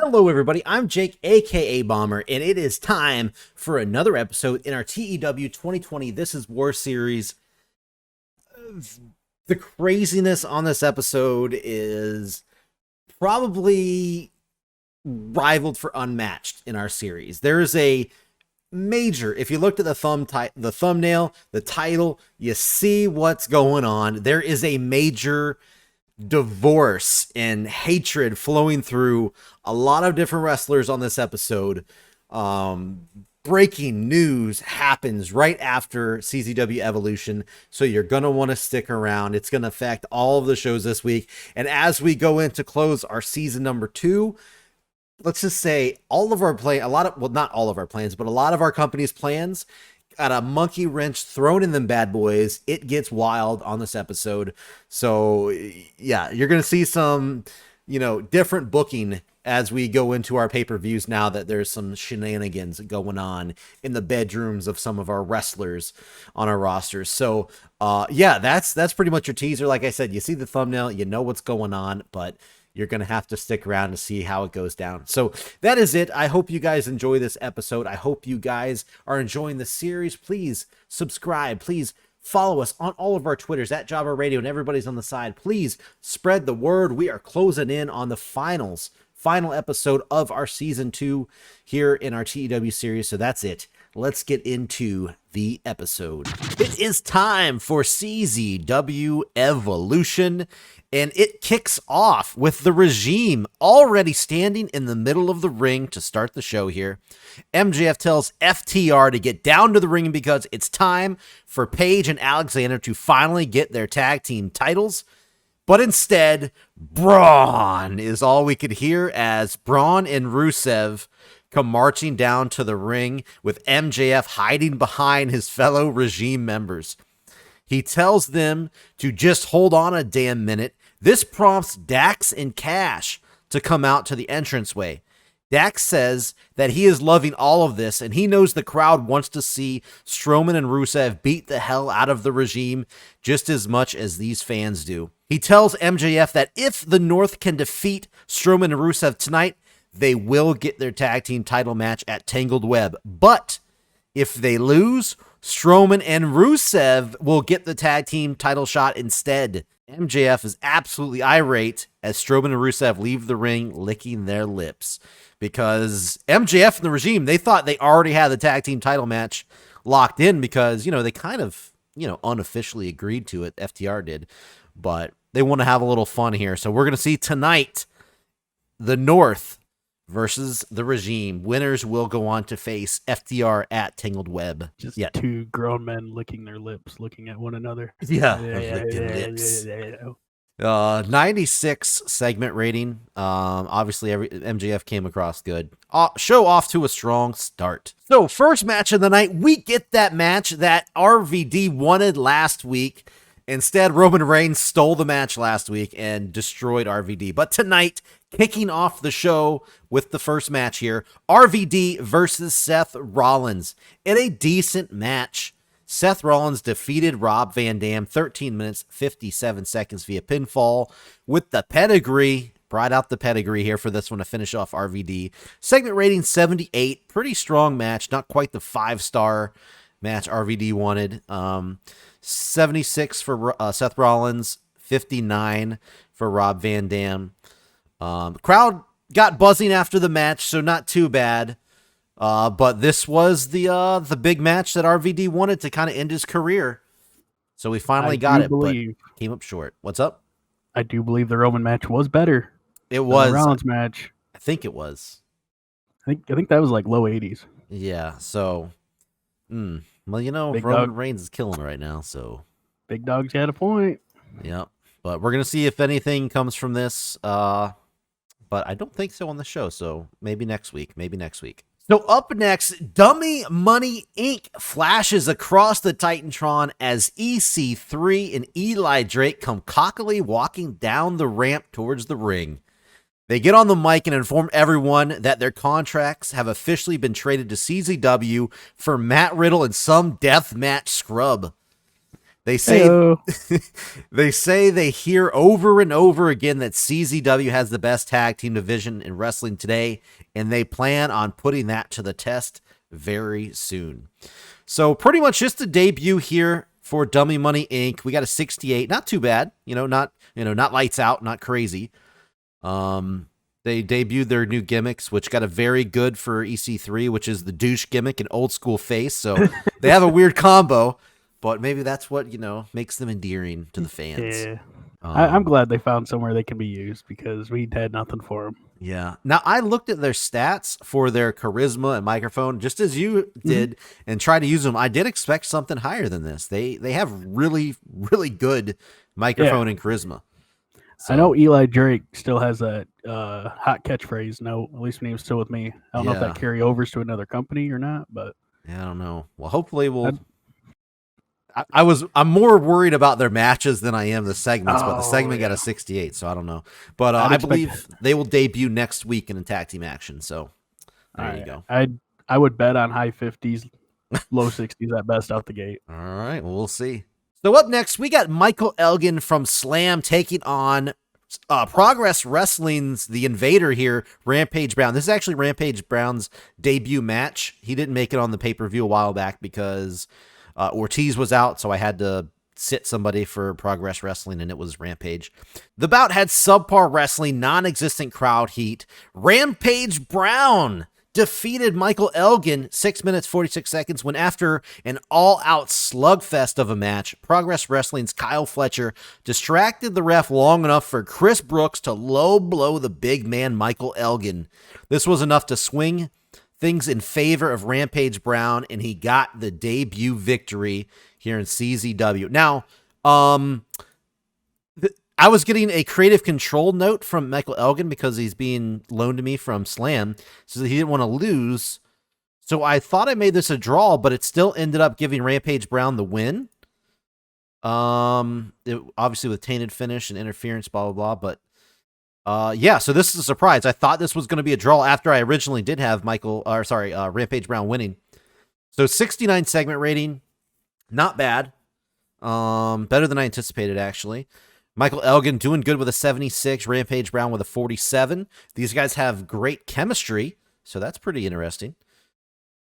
Hello, everybody. I'm Jake, aka Bomber, and it is time for another episode in our TEW 2020 This Is War series. The craziness on this episode is probably rivaled for unmatched in our series. There is a major, if you looked at the thumbnail, the title, you see what's going on. There is a major divorce and hatred flowing through a lot of different wrestlers on this episode. Breaking news happens right after CZW Evolution, so you're going to want to stick around. It's going to affect all of the shows this week. And as we go in to close our season number 2, let's just say all of our not all of our plans, but a lot of our company's plans got a monkey wrench thrown in them bad boys. It gets wild on this episode. So yeah, you're going to see some, different booking as we go into our pay-per-views now that there's some shenanigans going on in the bedrooms of some of our wrestlers on our rosters. So yeah, that's pretty much your teaser. Like I said, you see the thumbnail, you know what's going on, but you're going to have to stick around to see how it goes down. So that is it. I hope you guys enjoy this episode. I hope you guys are enjoying the series. Please subscribe. Please follow us on all of our Twitters at Jobber Radio, and everybody's on the side. Please spread the word. We are closing in on the final episode of our season 2 here in our TEW series. So that's it. Let's get into the episode. It is time for CZW Evolution, and it kicks off with the Regime already standing in the middle of the ring to start the show here. MJF tells FTR to get down to the ring because it's time for Paige and Alexander to finally get their tag team titles. But instead, Braun is all we could hear as Braun and Rusev come marching down to the ring with MJF hiding behind his fellow Regime members. He tells them to just hold on a damn minute. This prompts Dax and Cash to come out to the entranceway. Dax says that he is loving all of this, and he knows the crowd wants to see Strowman and Rusev beat the hell out of the Regime just as much as these fans do. He tells MJF that if the North can defeat Strowman and Rusev tonight, they will get their tag team title match at Tangled Web. But if they lose, Strowman and Rusev will get the tag team title shot instead. MJF is absolutely irate as Strowman and Rusev leave the ring licking their lips because MJF and the Regime, they thought they already had the tag team title match locked in because, they kind of, unofficially agreed to it. FTR did, but they want to have a little fun here. So we're going to see tonight the North versus the Regime. Winners will go on to face FTR at Tangled Web. Just two grown men licking their lips, looking at one another. Yeah, licking lips. 96 segment rating. Obviously, MJF came across good. Show off to a strong start. So, first match of the night, we get that match that RVD wanted last week. Instead, Roman Reigns stole the match last week and destroyed RVD. But tonight, kicking off the show with the first match here, RVD versus Seth Rollins. In a decent match, Seth Rollins defeated Rob Van Dam 13 minutes, 57 seconds via pinfall with the pedigree. Brought out the pedigree here for this one to finish off RVD. Segment rating 78. Pretty strong match. Not quite the 5-star match RVD wanted. 76 for Seth Rollins, 59 for Rob Van Dam. Crowd got buzzing after the match, so not too bad. But this was the big match that RVD wanted to kind of end his career. So we finally got it, but came up short. What's up? I do believe the Roman match was better. It was the Rollins match. I think it was. I think that was like low 80s. Yeah. So, well, Roman Reigns is killing right now. So Big Dog's got a point. Yeah, but we're gonna see if anything comes from this. But I don't think so on the show. So maybe next week. So up next, Dummy Money Inc. flashes across the Titantron as EC3 and Eli Drake come cockily walking down the ramp towards the ring. They get on the mic and inform everyone that their contracts have officially been traded to CZW for Matt Riddle and some deathmatch scrub. They say they hear over and over again that CZW has the best tag team division in wrestling today, and they plan on putting that to the test very soon. So pretty much just a debut here for Dummy Money Inc. We got a 68, not too bad, not lights out, not crazy. They debuted their new gimmicks, which got a very good for EC3, which is the douche gimmick and old school face. So they have a weird combo. But maybe that's what, makes them endearing to the fans. Yeah. I'm glad they found somewhere they can be used because we had nothing for them. Yeah. Now, I looked at their stats for their charisma and microphone, just as you did, and tried to use them. I did expect something higher than this. They have really, really good microphone and charisma. So, I know Eli Drake still has that hot catchphrase. No, at least when he was still with me. I don't know if that carry overs to another company or not, but I don't know. Well, hopefully we'll... I'm more worried about their matches than I am the segments, but the segment got a 68, so I don't know. But I believe they will debut next week in a tag team action. So there you go. I would bet on high 50s, low 60s at best out the gate. All right, well, we'll see. So up next, we got Michael Elgin from Slam taking on Progress Wrestling's The Invader here, Rampage Brown. This is actually Rampage Brown's debut match. He didn't make it on the pay-per-view a while back because Ortiz was out, so I had to sit somebody for Progress Wrestling, and it was Rampage. The bout had subpar wrestling, non-existent crowd heat. Rampage Brown defeated Michael Elgin 6 minutes 46 seconds when, after an all-out slugfest of a match, Progress Wrestling's Kyle Fletcher distracted the ref long enough for Chris Brooks to low blow the big man Michael Elgin. This was enough to swing things in favor of Rampage Brown, and he got the debut victory here in CZW. Now, I was getting a creative control note from Michael Elgin because he's being loaned to me from Slam, so he didn't want to lose. So I thought I made this a draw, but it still ended up giving Rampage Brown the win. Obviously with tainted finish and interference, blah, blah, blah, but yeah, so this is a surprise. I thought this was going to be a draw after I originally did have Rampage Brown winning. So 69 segment rating, not bad. Better than I anticipated, actually. Michael Elgin doing good with a 76, Rampage Brown with a 47. These guys have great chemistry, so that's pretty interesting.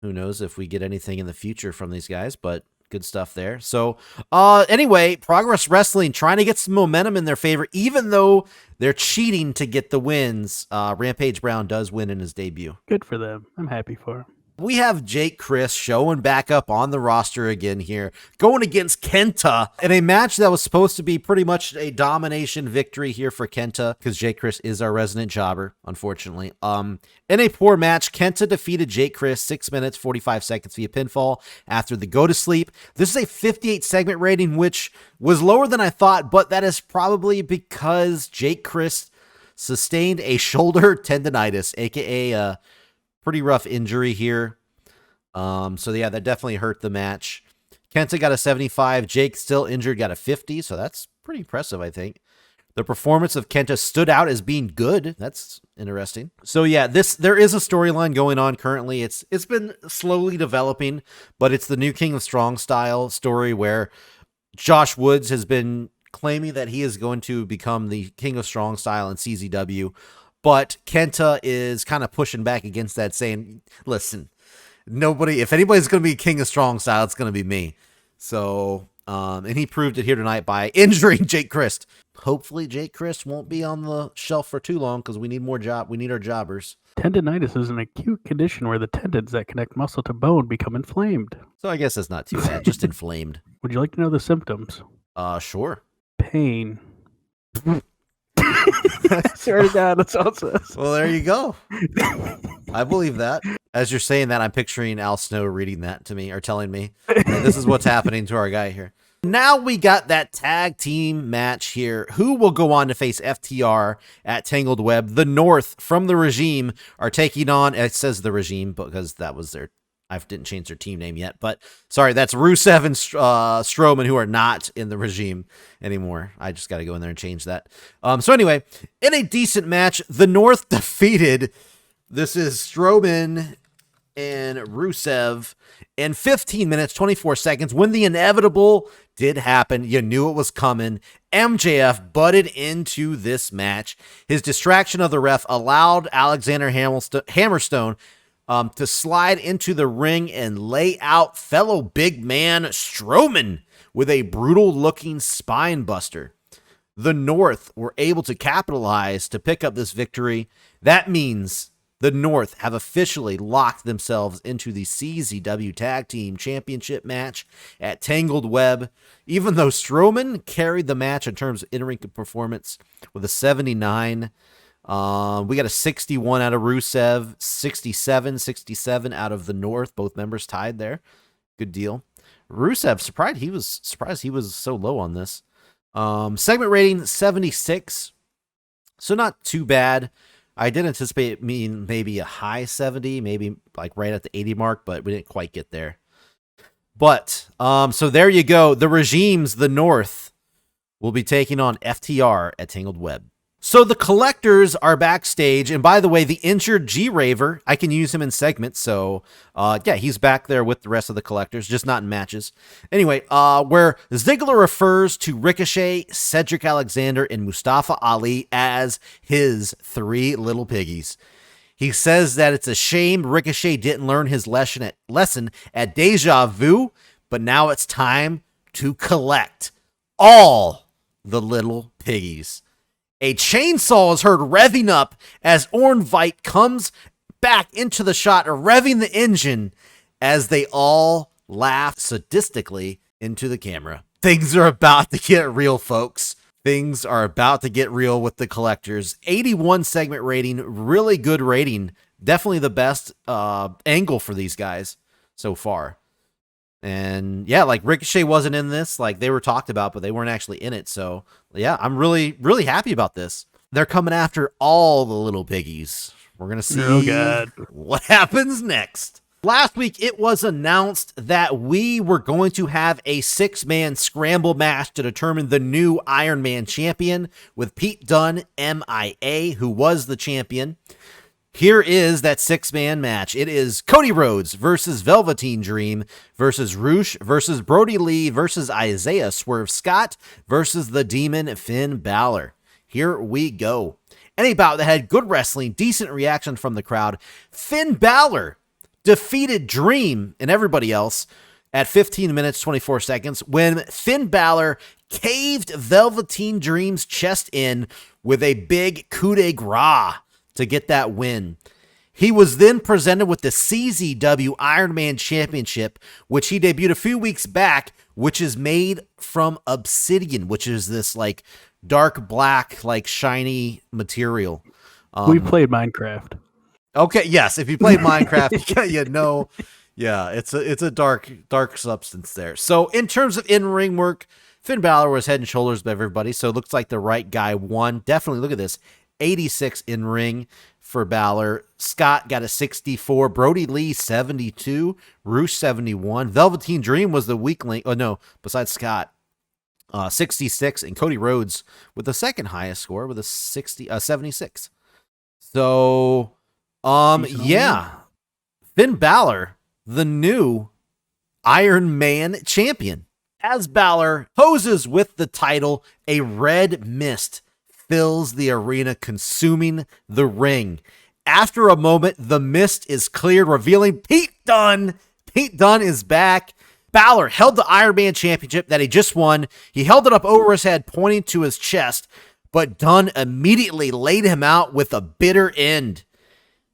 Who knows if we get anything in the future from these guys, but good stuff there. So anyway, Progress Wrestling trying to get some momentum in their favor, even though they're cheating to get the wins. Rampage Brown does win in his debut. Good for them. I'm happy for him. We have Jake Chris showing back up on the roster again here, going against Kenta in a match that was supposed to be pretty much a domination victory here for Kenta, because Jake Chris is our resident jobber, unfortunately. In a poor match, Kenta defeated Jake Chris 6 minutes, 45 seconds via pinfall after the go to sleep. This is a 58 segment rating, which was lower than I thought, but that is probably because Jake Chris sustained a shoulder tendonitis, aka a pretty rough injury here. So yeah, that definitely hurt the match. Kenta got a 75. Jake, still injured, got a 50. So that's pretty impressive, I think. The performance of Kenta stood out as being good. That's interesting. So yeah, there is a storyline going on currently. It's been slowly developing, but it's the new King of Strong Style story where Josh Woods has been claiming that he is going to become the King of Strong Style in CZW. But Kenta is kind of pushing back against that, saying, listen, if anybody's going to be King of Strong Style, it's going to be me. So, and he proved it here tonight by injuring Jake Christ. Hopefully Jake Christ won't be on the shelf for too long because we need our jobbers. Tendonitis is an acute condition where the tendons that connect muscle to bone become inflamed. So I guess that's not too bad, just inflamed. Would you like to know the symptoms? Sure. Pain. Swear to God, that's all it says. Well, there you go. I believe that. As you're saying that, I'm picturing Al Snow reading that to me or telling me this is what's happening to our guy here. Now we got that tag team match here. Who will go on to face FTR at Tangled Web? The North from the Regime are taking on, it says the Regime because that was I didn't change their team name yet, but sorry, that's Rusev and Strowman, who are not in the Regime anymore. I just got to go in there and change that. So anyway, in a decent match, the North defeated, this is Strowman and Rusev in 15 minutes, 24 seconds. When the inevitable did happen, you knew it was coming. MJF butted into this match. His distraction of the ref allowed Alexander Hammerstone to slide into the ring and lay out fellow big man Strowman with a brutal-looking spine buster. The North were able to capitalize to pick up this victory. That means the North have officially locked themselves into the CZW Tag Team Championship match at Tangled Web. Even though Strowman carried the match in terms of in-ring performance with a 79, we got a 61 out of Rusev, 67 out of the North. Both members tied there. Good deal. Rusev, surprised he was so low on this. Segment rating 76, so not too bad. I did anticipate maybe a high 70, maybe like right at the 80 mark, but we didn't quite get there. But so there you go. The Regimes, the North, will be taking on FTR at Tangled Web. So the Collectors are backstage, and by the way, the injured G-Raver, I can use him in segments, so yeah, he's back there with the rest of the Collectors, just not in matches. Anyway, where Ziggler refers to Ricochet, Cedric Alexander, and Mustafa Ali as his three little piggies. He says that it's a shame Ricochet didn't learn his lesson at Deja Vu, but now it's time to collect all the little piggies. A chainsaw is heard revving up as Ornvite comes back into the shot, revving the engine as they all laugh sadistically into the camera. Things are about to get real, folks. Things are about to get real with the Collectors. 81 segment rating, really good rating. Definitely the best angle for these guys so far. And yeah, like Ricochet wasn't in this, like they were talked about, but they weren't actually in it. So yeah, I'm really, really happy about this. They're coming after all the little piggies. We're going to see what happens next. Last week, it was announced that we were going to have a 6-man scramble match to determine the new Iron Man champion with Pete Dunne, MIA, who was the champion. Here is that 6-man match. It is Cody Rhodes versus Velveteen Dream versus Roosh versus Brody Lee versus Isaiah Swerve Scott versus the Demon Finn Balor. Here we go. Any bout that had good wrestling, decent reaction from the crowd. Finn Balor defeated Dream and everybody else at 15 minutes, 24 seconds when Finn Balor caved Velveteen Dream's chest in with a big coup de grace to get that win. He was then presented with the CZW Iron Man Championship, which he debuted a few weeks back, which is made from obsidian, which is this like dark black, like shiny material. We played Minecraft. Okay, yes, if you played Minecraft, you know, yeah, it's a dark substance there. So in terms of in-ring work, Finn Balor was head and shoulders above everybody, so it looks like the right guy won. Definitely, look at this. 86 in ring for Balor. Scott got a 64. Brody Lee 72. Roosh 71. Velveteen Dream was the weak link. Oh no, besides Scott, 66, and Cody Rhodes with the second highest score with a 76. So, yeah, Finn Balor, the new Iron Man champion. As Balor poses with the title, a red mist fills the arena, consuming the ring. After a moment, the mist is cleared, revealing Pete Dunne. Pete Dunne is back. Balor held the Iron Man Championship that he just won. He held it up over his head, pointing to his chest, but Dunne immediately laid him out with a bitter end.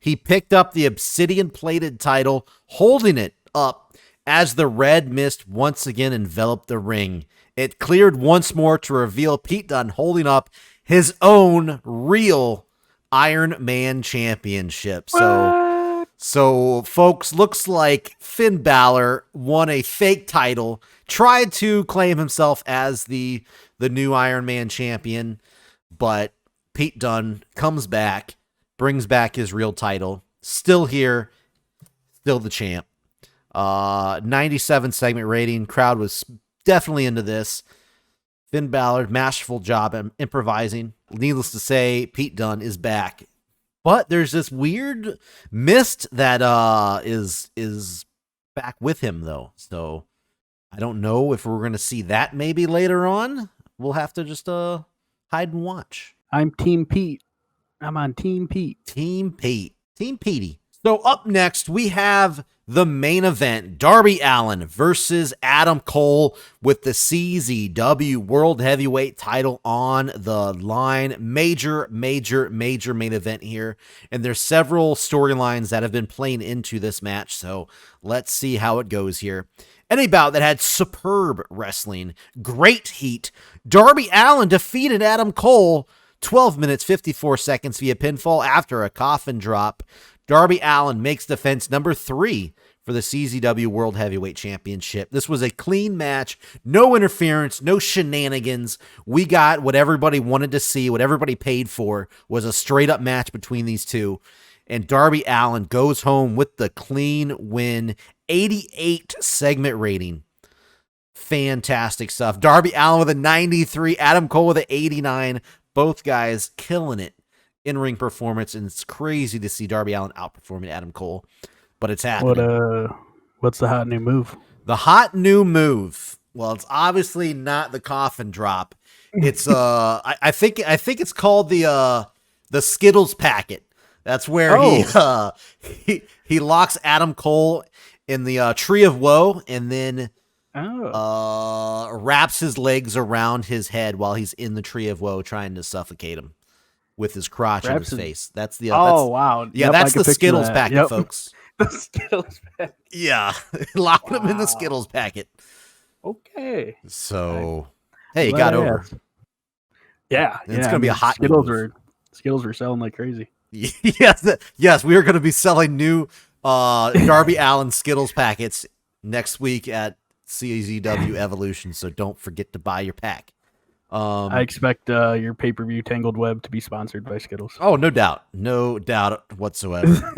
He picked up the obsidian-plated title, holding it up as the red mist once again enveloped the ring. It cleared once more to reveal Pete Dunne holding up his own real Iron Man Championship. So folks, looks like Finn Balor won a fake title, tried to claim himself as the new Iron Man champion, but Pete Dunne comes back, brings back his real title, still here, still the champ. 97 segment rating, crowd was definitely into this. Finn Balor, masterful job at improvising. Needless to say, Pete Dunne is back. But there's this weird mist that is back with him though. So I don't know if we're gonna see that maybe later on. We'll have to just hide and watch. I'm Team Pete. I'm on Team Pete. Team Pete. Team Petey. So up next, we have the main event, Darby Allin versus Adam Cole with the CZW World Heavyweight title on the line. Major main event here. And there's several storylines that have been playing into this match. So let's see how it goes here. Any bout that had superb wrestling, great heat. Darby Allin defeated Adam Cole 12 minutes, 54 seconds via pinfall after a coffin drop. Darby Allin makes defense number 3 for the CZW World Heavyweight Championship. This was a clean match, no interference, no shenanigans. We got what everybody wanted to see, what everybody paid for was a straight-up match between these two. And Darby Allin goes home with the clean win, 88 segment rating. Fantastic stuff. Darby Allin with a 93, Adam Cole with an 89. Both guys killing it. In-ring performance, and it's crazy to see Darby Allin outperforming Adam Cole, but it's happening. What's the hot new move? The hot new move. Well, it's obviously not the coffin drop. It's I think it's called the Skittles packet. That's where he locks Adam Cole in the tree of woe, and then wraps his legs around his head while he's in the tree of woe, trying to suffocate him with his crotch and his face. That's the wow. Yeah, that's the Skittles packet, folks. The Skittles packet. Yeah. Locking him in the Skittles packet. Okay. So hey, it got over. Yeah. It's gonna be a hot Skittles were selling like crazy. Yes, we are gonna be selling new Darby Allin Skittles packets next week at CZW Evolution, so don't forget to buy your pack. I expect your pay-per-view Tangled Web to be sponsored by Skittles. Oh, no doubt whatsoever.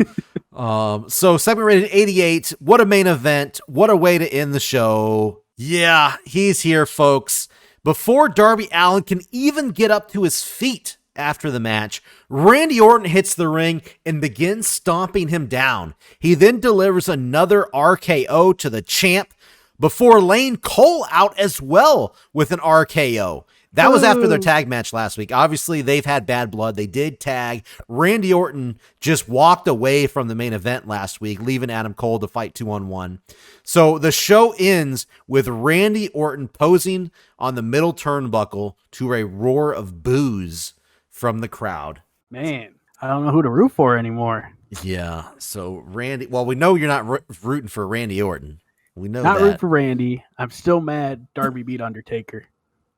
So segment rated 88. What a main event. What a way to end the show. Yeah, he's here, folks. Before Darby Allin can even get up to his feet after the match, Randy Orton hits the ring and begins stomping him down. He then delivers another RKO to the champ before laying Cole out as well with an RKO. That was after their tag match last week. Obviously, they've had bad blood. They did tag. Randy Orton just walked away from the main event last week, leaving Adam Cole to fight 2-on-1. So the show ends with Randy Orton posing on the middle turnbuckle to a roar of boos from the crowd. Man, I don't know who to root for anymore. Yeah, so Randy... Well, we know you're not rooting for Randy Orton. We know not that. Root for Randy. I'm still mad Darby beat Undertaker.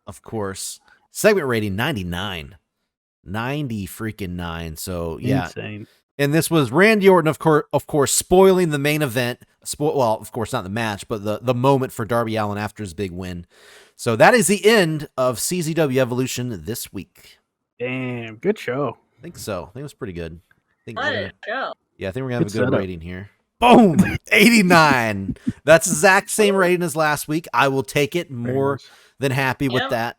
Of course. Segment rating 99. 90 freaking 9. So yeah. Insane. And this was Randy Orton, of course, spoiling the main event. Well, of course, not the match, but the moment for Darby Allin after his big win. So that is the end of CZW Evolution this week. Damn, good show. I think so. I think it was pretty good. What a show. Yeah, I think we're going to have a good rating here. Boom! 89. That's the exact same rating as last week. I will take it. More than happy with that.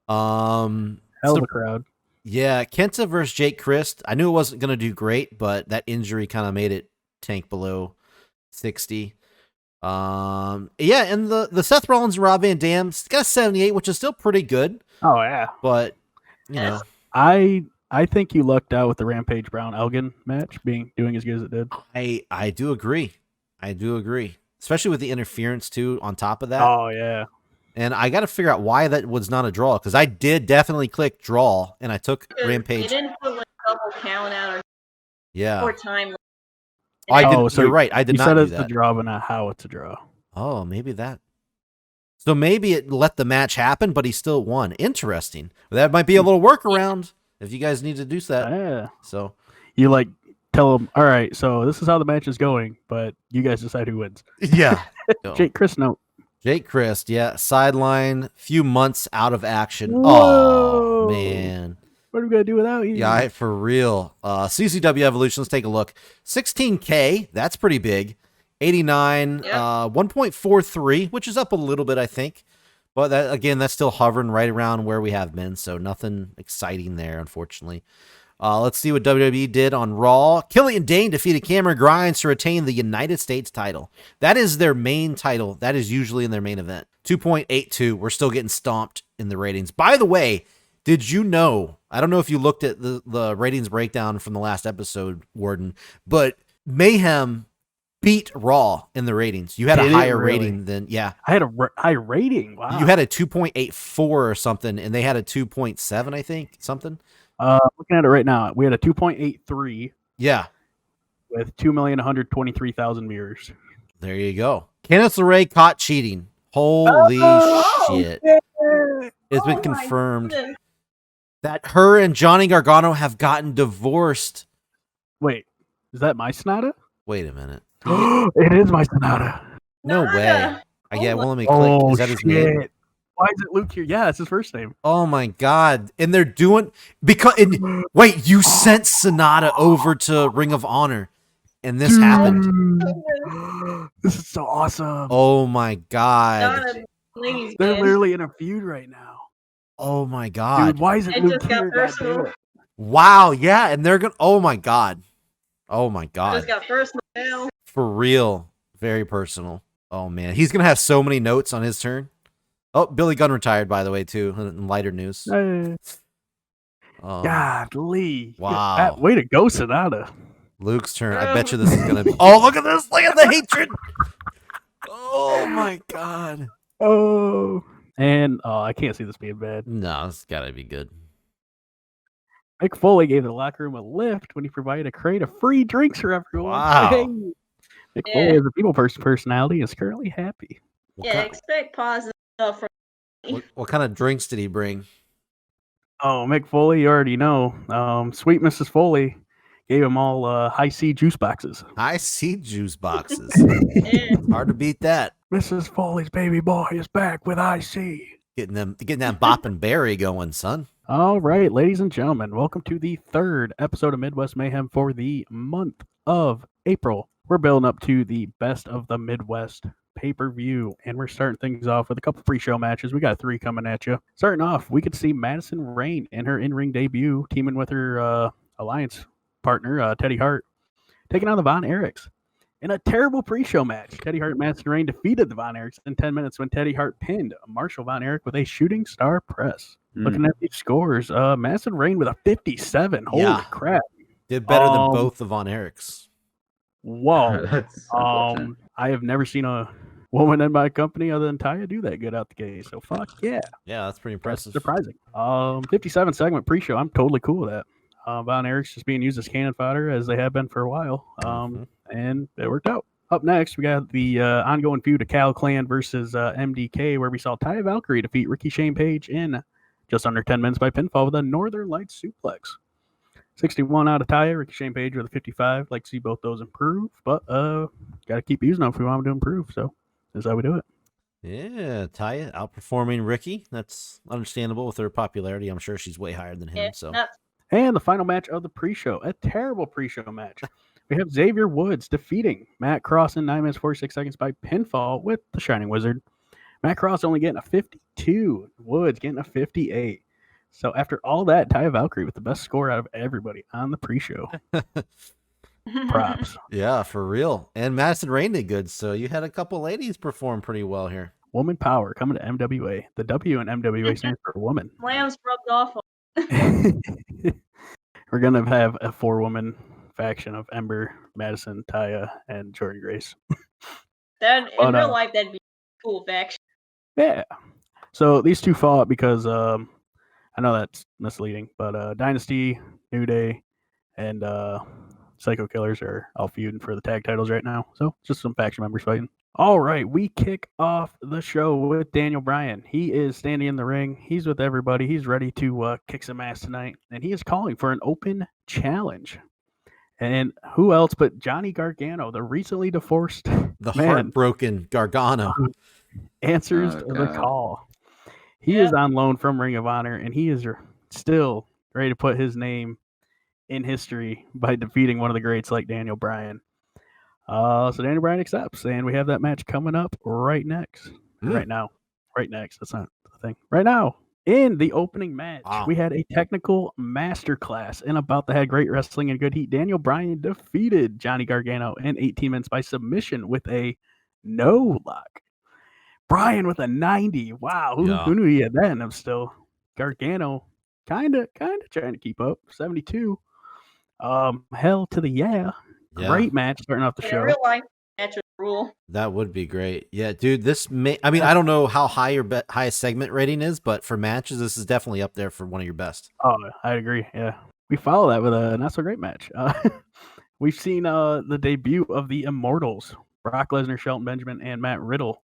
Hell of a crowd. Yeah, Kenta versus Jake Christ. I knew it wasn't going to do great, but that injury kind of made it tank below 60. Yeah, and the Seth Rollins and Rob Van Dam got a 78, which is still pretty good. Oh yeah, but you know, I think you lucked out with the Rampage Brown Elgin match doing as good as it did. I do agree. Especially with the interference too on top of that. Oh yeah. And I got to figure out why that was not a draw, because I did definitely click draw and I took Rampage. You didn't put like double count out or time. You're right. I did not do that. You said it's a draw, but not how it's a draw. Oh, maybe that. So maybe it let the match happen, but he still won. Interesting. That might be a little workaround if you guys need to do that. Yeah. So you tell them, all right, so this is how the match is going, but you guys decide who wins. Yeah. Jake Christ, no. Jake Christ, yeah. Sideline, few months out of action. Whoa. Oh, man. What are we going to do without you? Yeah, for real. CZW Evolution, let's take a look. 16K, that's pretty big. 89, 1.43, which is up a little bit, I think. But that, again, that's still hovering right around where we have been, so nothing exciting there, unfortunately. Let's see what WWE did on Raw. Killian Dane defeated Cameron Grimes to retain the United States title. That is their main title. That is usually in their main event. 2.82. We're still getting stomped in the ratings. By the way, did you know, I don't know if you looked at the ratings breakdown from the last episode, Warden, but Mayhem beat Raw in the ratings. You had a higher rating than, yeah. I had a high rating. Wow. You had a 2.84 or something, and they had a 2.7, I think, something. Looking at it right now, we had a 2.83. Yeah. With 2,123,000 viewers. There you go. Candice LeRae caught cheating. Holy shit. Yeah. It's been confirmed that her and Johnny Gargano have gotten divorced. Wait, is that my Sonata? Wait a minute. It is my Sonata. No way. Yeah, well, let me click. Is that his name? Why is it Luke here? Yeah, it's his first name. Oh my god! And they're doing wait, you sent Sonata over to Ring of Honor, and this happened. This is so awesome. Oh my god! They're literally in a feud right now. Oh my god! Dude, why is it Luke here? Wow, yeah, and they're gonna. Oh my god! Oh my god! Just got personal now. For real, very personal. Oh man, he's gonna have so many notes on his turn. Oh, Billy Gunn retired, by the way, too. In lighter news. Godly. Wow. Way to go, Sonata. Luke's turn. I bet you this is going to be... Oh, look at this. Look at the hatred. Oh, my God. Oh. And I can't see this being bad. No, it's got to be good. Mick Foley gave the locker room a lift when he provided a crate of free drinks for everyone. Wow. Hey. Mick Foley is a people personality and is currently happy. Expect positive stuff from what kind of drinks did he bring? Oh, Mick Foley, you already know. Sweet Mrs. Foley gave him all high C juice boxes. High C juice boxes. Hard to beat that. Mrs. Foley's baby boy is back with high C. Getting that bop and berry going, son. All right, ladies and gentlemen, welcome to the third episode of Midwest Mayhem for the month of April. We're building up to the Best of the Midwest pay-per-view, and we're starting things off with a couple pre-show matches. We got 3 coming at you. Starting off, we could see Madison Rayne in her in-ring debut, teaming with her alliance partner, Teddy Hart, taking on the Von Erichs. In a terrible pre-show match, Teddy Hart and Madison Rayne defeated the Von Erichs in 10 minutes when Teddy Hart pinned Marshall Von Erich with a shooting star press. Looking at these scores, Madison Rayne with a 57. Holy crap. Did better than both the Von Erichs. Whoa. I have never seen a woman in my company other than Taya do that good out the gate. So fuck yeah. Yeah, that's pretty impressive. That's surprising. 57 segment pre-show. I'm totally cool with that. Von Erichs just being used as cannon fodder as they have been for a while. And it worked out. Up next, we got the ongoing feud of Cal Clan versus MDK, where we saw Taya Valkyrie defeat Ricky Shane Page in just under 10 minutes by pinfall with a Northern Lights suplex. 61 out of Taya, Ricky Shane Page with a 55. Like to see both those improve, but got to keep using them if we want them to improve. So that's how we do it. Yeah, Taya outperforming Ricky. That's understandable with her popularity. I'm sure she's way higher than him. And the final match of the pre-show, a terrible pre-show match. We have Xavier Woods defeating Matt Cross in 9 minutes 46 seconds by pinfall with the Shining Wizard. Matt Cross only getting a 52. Woods getting a 58. So after all that, Taya Valkyrie with the best score out of everybody on the pre-show. Props. Yeah, for real. And Madison Rayne did good, so you had a couple ladies perform pretty well here. Woman power coming to MWA. The W in MWA stands for woman. Lambs rubbed off. We're going to have a 4-woman faction of Ember, Madison, Taya, and Jordan Grace. In real life, that'd be a cool faction. Yeah. So these two fought because... I know that's misleading, but Dynasty, New Day, and Psycho Killers are all feuding for the tag titles right now. So just some faction members fighting. All right, we kick off the show with Daniel Bryan. He is standing in the ring. He's with everybody. He's ready to kick some ass tonight, and he is calling for an open challenge. And who else but Johnny Gargano, the recently divorced heartbroken Gargano, answers the call. He is on loan from Ring of Honor, and he is still ready to put his name in history by defeating one of the greats like Daniel Bryan. So Daniel Bryan accepts, and we have that match coming up right next. Right now. Right next. That's not the thing. Right now. In the opening match, Wow. we had a technical masterclass in About the Head Great Wrestling and Good Heat. Daniel Bryan defeated Johnny Gargano in 18 minutes by submission with a no lock. Bryan with a 90. Wow, who knew he had that in him still? Gargano kind of trying to keep up. 72. Hell to the yeah. Great match starting off the In show. a real life match would rule. That would be great. Yeah, dude, this may, I mean, I don't know how high your highest segment rating is, but for matches, this is definitely up there for one of your best. Oh, I agree. Yeah. We follow that with a not so great match. We've seen the debut of the Immortals, Brock Lesnar, Shelton Benjamin, and Matt Riddle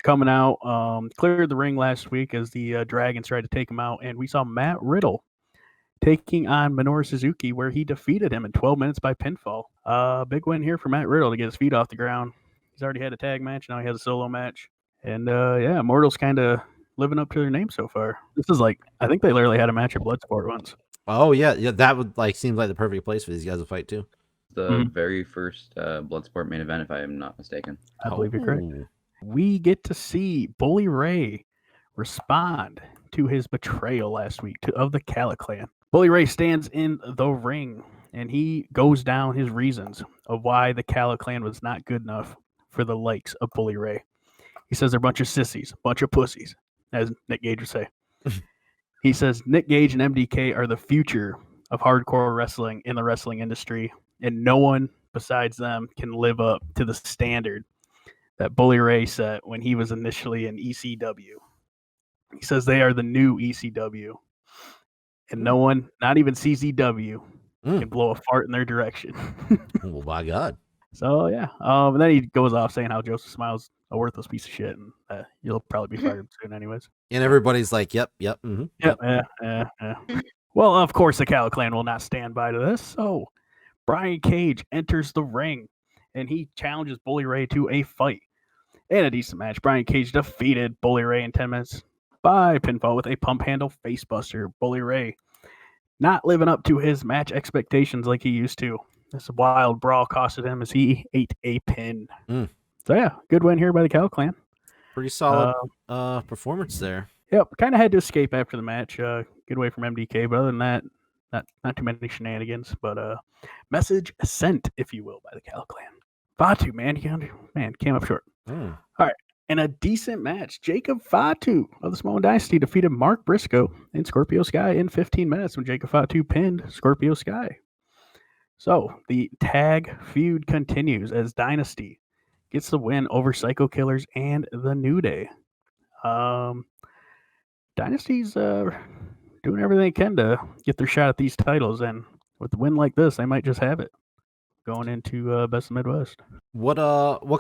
coming out. Cleared the ring last week as the Dragons tried to take him out, and we saw Matt Riddle taking on Minoru Suzuki, where he defeated him in 12 minutes by pinfall. Big win here for Matt Riddle to get his feet off the ground. He's already had a tag match. Now he has a solo match. And yeah, Immortals kind of living up to their name so far. This is like, I think they literally had a match at Bloodsport once. Oh, yeah. That would seems like the perfect place for these guys to fight, too. The very first Bloodsport main event, if I am not mistaken. I believe you're correct. We get to see Bully Ray respond to his betrayal last week of the Cala Clan. Bully Ray stands in the ring, and he goes down his reasons of why the Cala Clan was not good enough for the likes of Bully Ray. He says they're a bunch of sissies, a bunch of pussies, as Nick Gage would say. He says Nick Gage and MDK are the future of hardcore wrestling in the wrestling industry, and no one besides them can live up to the standard that Bully Ray set when he was initially in ECW. He says they are the new ECW, and no one, not even CZW, can blow a fart in their direction. Well, by God. So, yeah. And then he goes off saying how Joseph Smiles a worthless piece of shit, and you'll probably be fired soon anyways. And everybody's like, yep. Yeah. Well, of course, the Cala Clan will not stand by to this. So, Brian Cage enters the ring, and he challenges Bully Ray to a fight. In a decent match, Brian Cage defeated Bully Ray in 10 minutes by pinfall with a pump handle facebuster. Bully Ray not living up to his match expectations like he used to. This wild brawl costed him as he ate a pin. So, yeah, good win here by the Cala Clan. Pretty solid performance there. Yep, kind of had to escape after the match. Good way from MDK, but other than that, not too many shenanigans. But message sent, if you will, by the Cala Clan. Fatu, man, came up short. All right, in a decent match, Jacob Fatu of the Samoan Dynasty defeated Mark Briscoe and Scorpio Sky in 15 minutes when Jacob Fatu pinned Scorpio Sky. So the tag feud continues as Dynasty gets the win over Psycho Killers and the New Day. Dynasty's doing everything they can to get their shot at these titles, and with a win like this, they might just have it going into Best of Midwest. What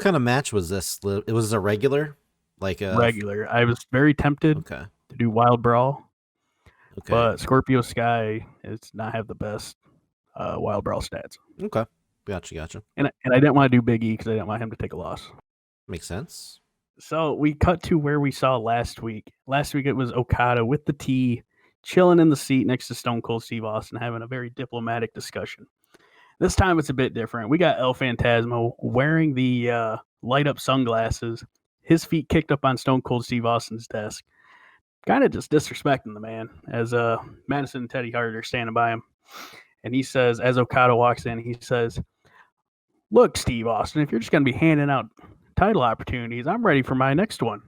kind of match was this? It was a regular, regular. I was very tempted to do Wild Brawl, but Scorpio Sky does not have the best Wild Brawl stats. Okay, gotcha. And I didn't want to do Big E because I didn't want him to take a loss. Makes sense. So we cut to where we saw last week. Last week it was Okada with the T, chilling in the seat next to Stone Cold Steve Austin, having a very diplomatic discussion. This time it's a bit different. We got El Phantasmo wearing the light up sunglasses, his feet kicked up on Stone Cold Steve Austin's desk, kind of just disrespecting the man as Madison and Teddy Hart are standing by him. And he says, as Okada walks in, he says, "Look, Steve Austin, if you're just going to be handing out title opportunities, I'm ready for my next one.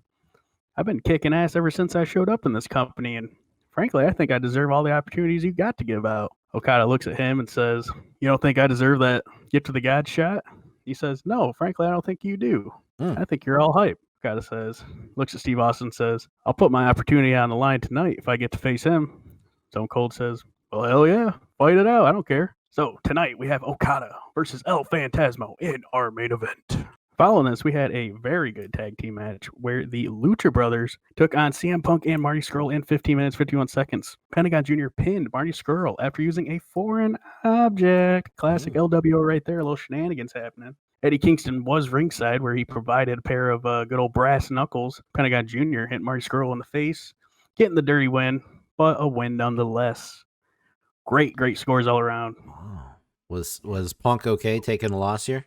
I've been kicking ass ever since I showed up in this company, and frankly, I think I deserve all the opportunities you got to give out." Okada looks at him and says, "You don't think I deserve that get to the God shot?" He says, "No, frankly, I don't think you do. I think you're all hype." Okada says, looks at Steve Austin and says, "I'll put my opportunity on the line tonight if I get to face him." Stone Cold says, "Well, hell yeah, fight it out. I don't care." So tonight we have Okada versus El Phantasmo in our main event. Following this, we had a very good tag team match where the Lucha Brothers took on CM Punk and Marty Scurll in 15 minutes, 51 seconds. Pentagon Jr. pinned Marty Scurll after using a foreign object. Classic LWO right there, a little shenanigans happening. Eddie Kingston was ringside where he provided a pair of good old brass knuckles. Pentagon Jr. hit Marty Scurll in the face, getting the dirty win, but a win nonetheless. Great scores all around. Was Punk okay taking a loss here?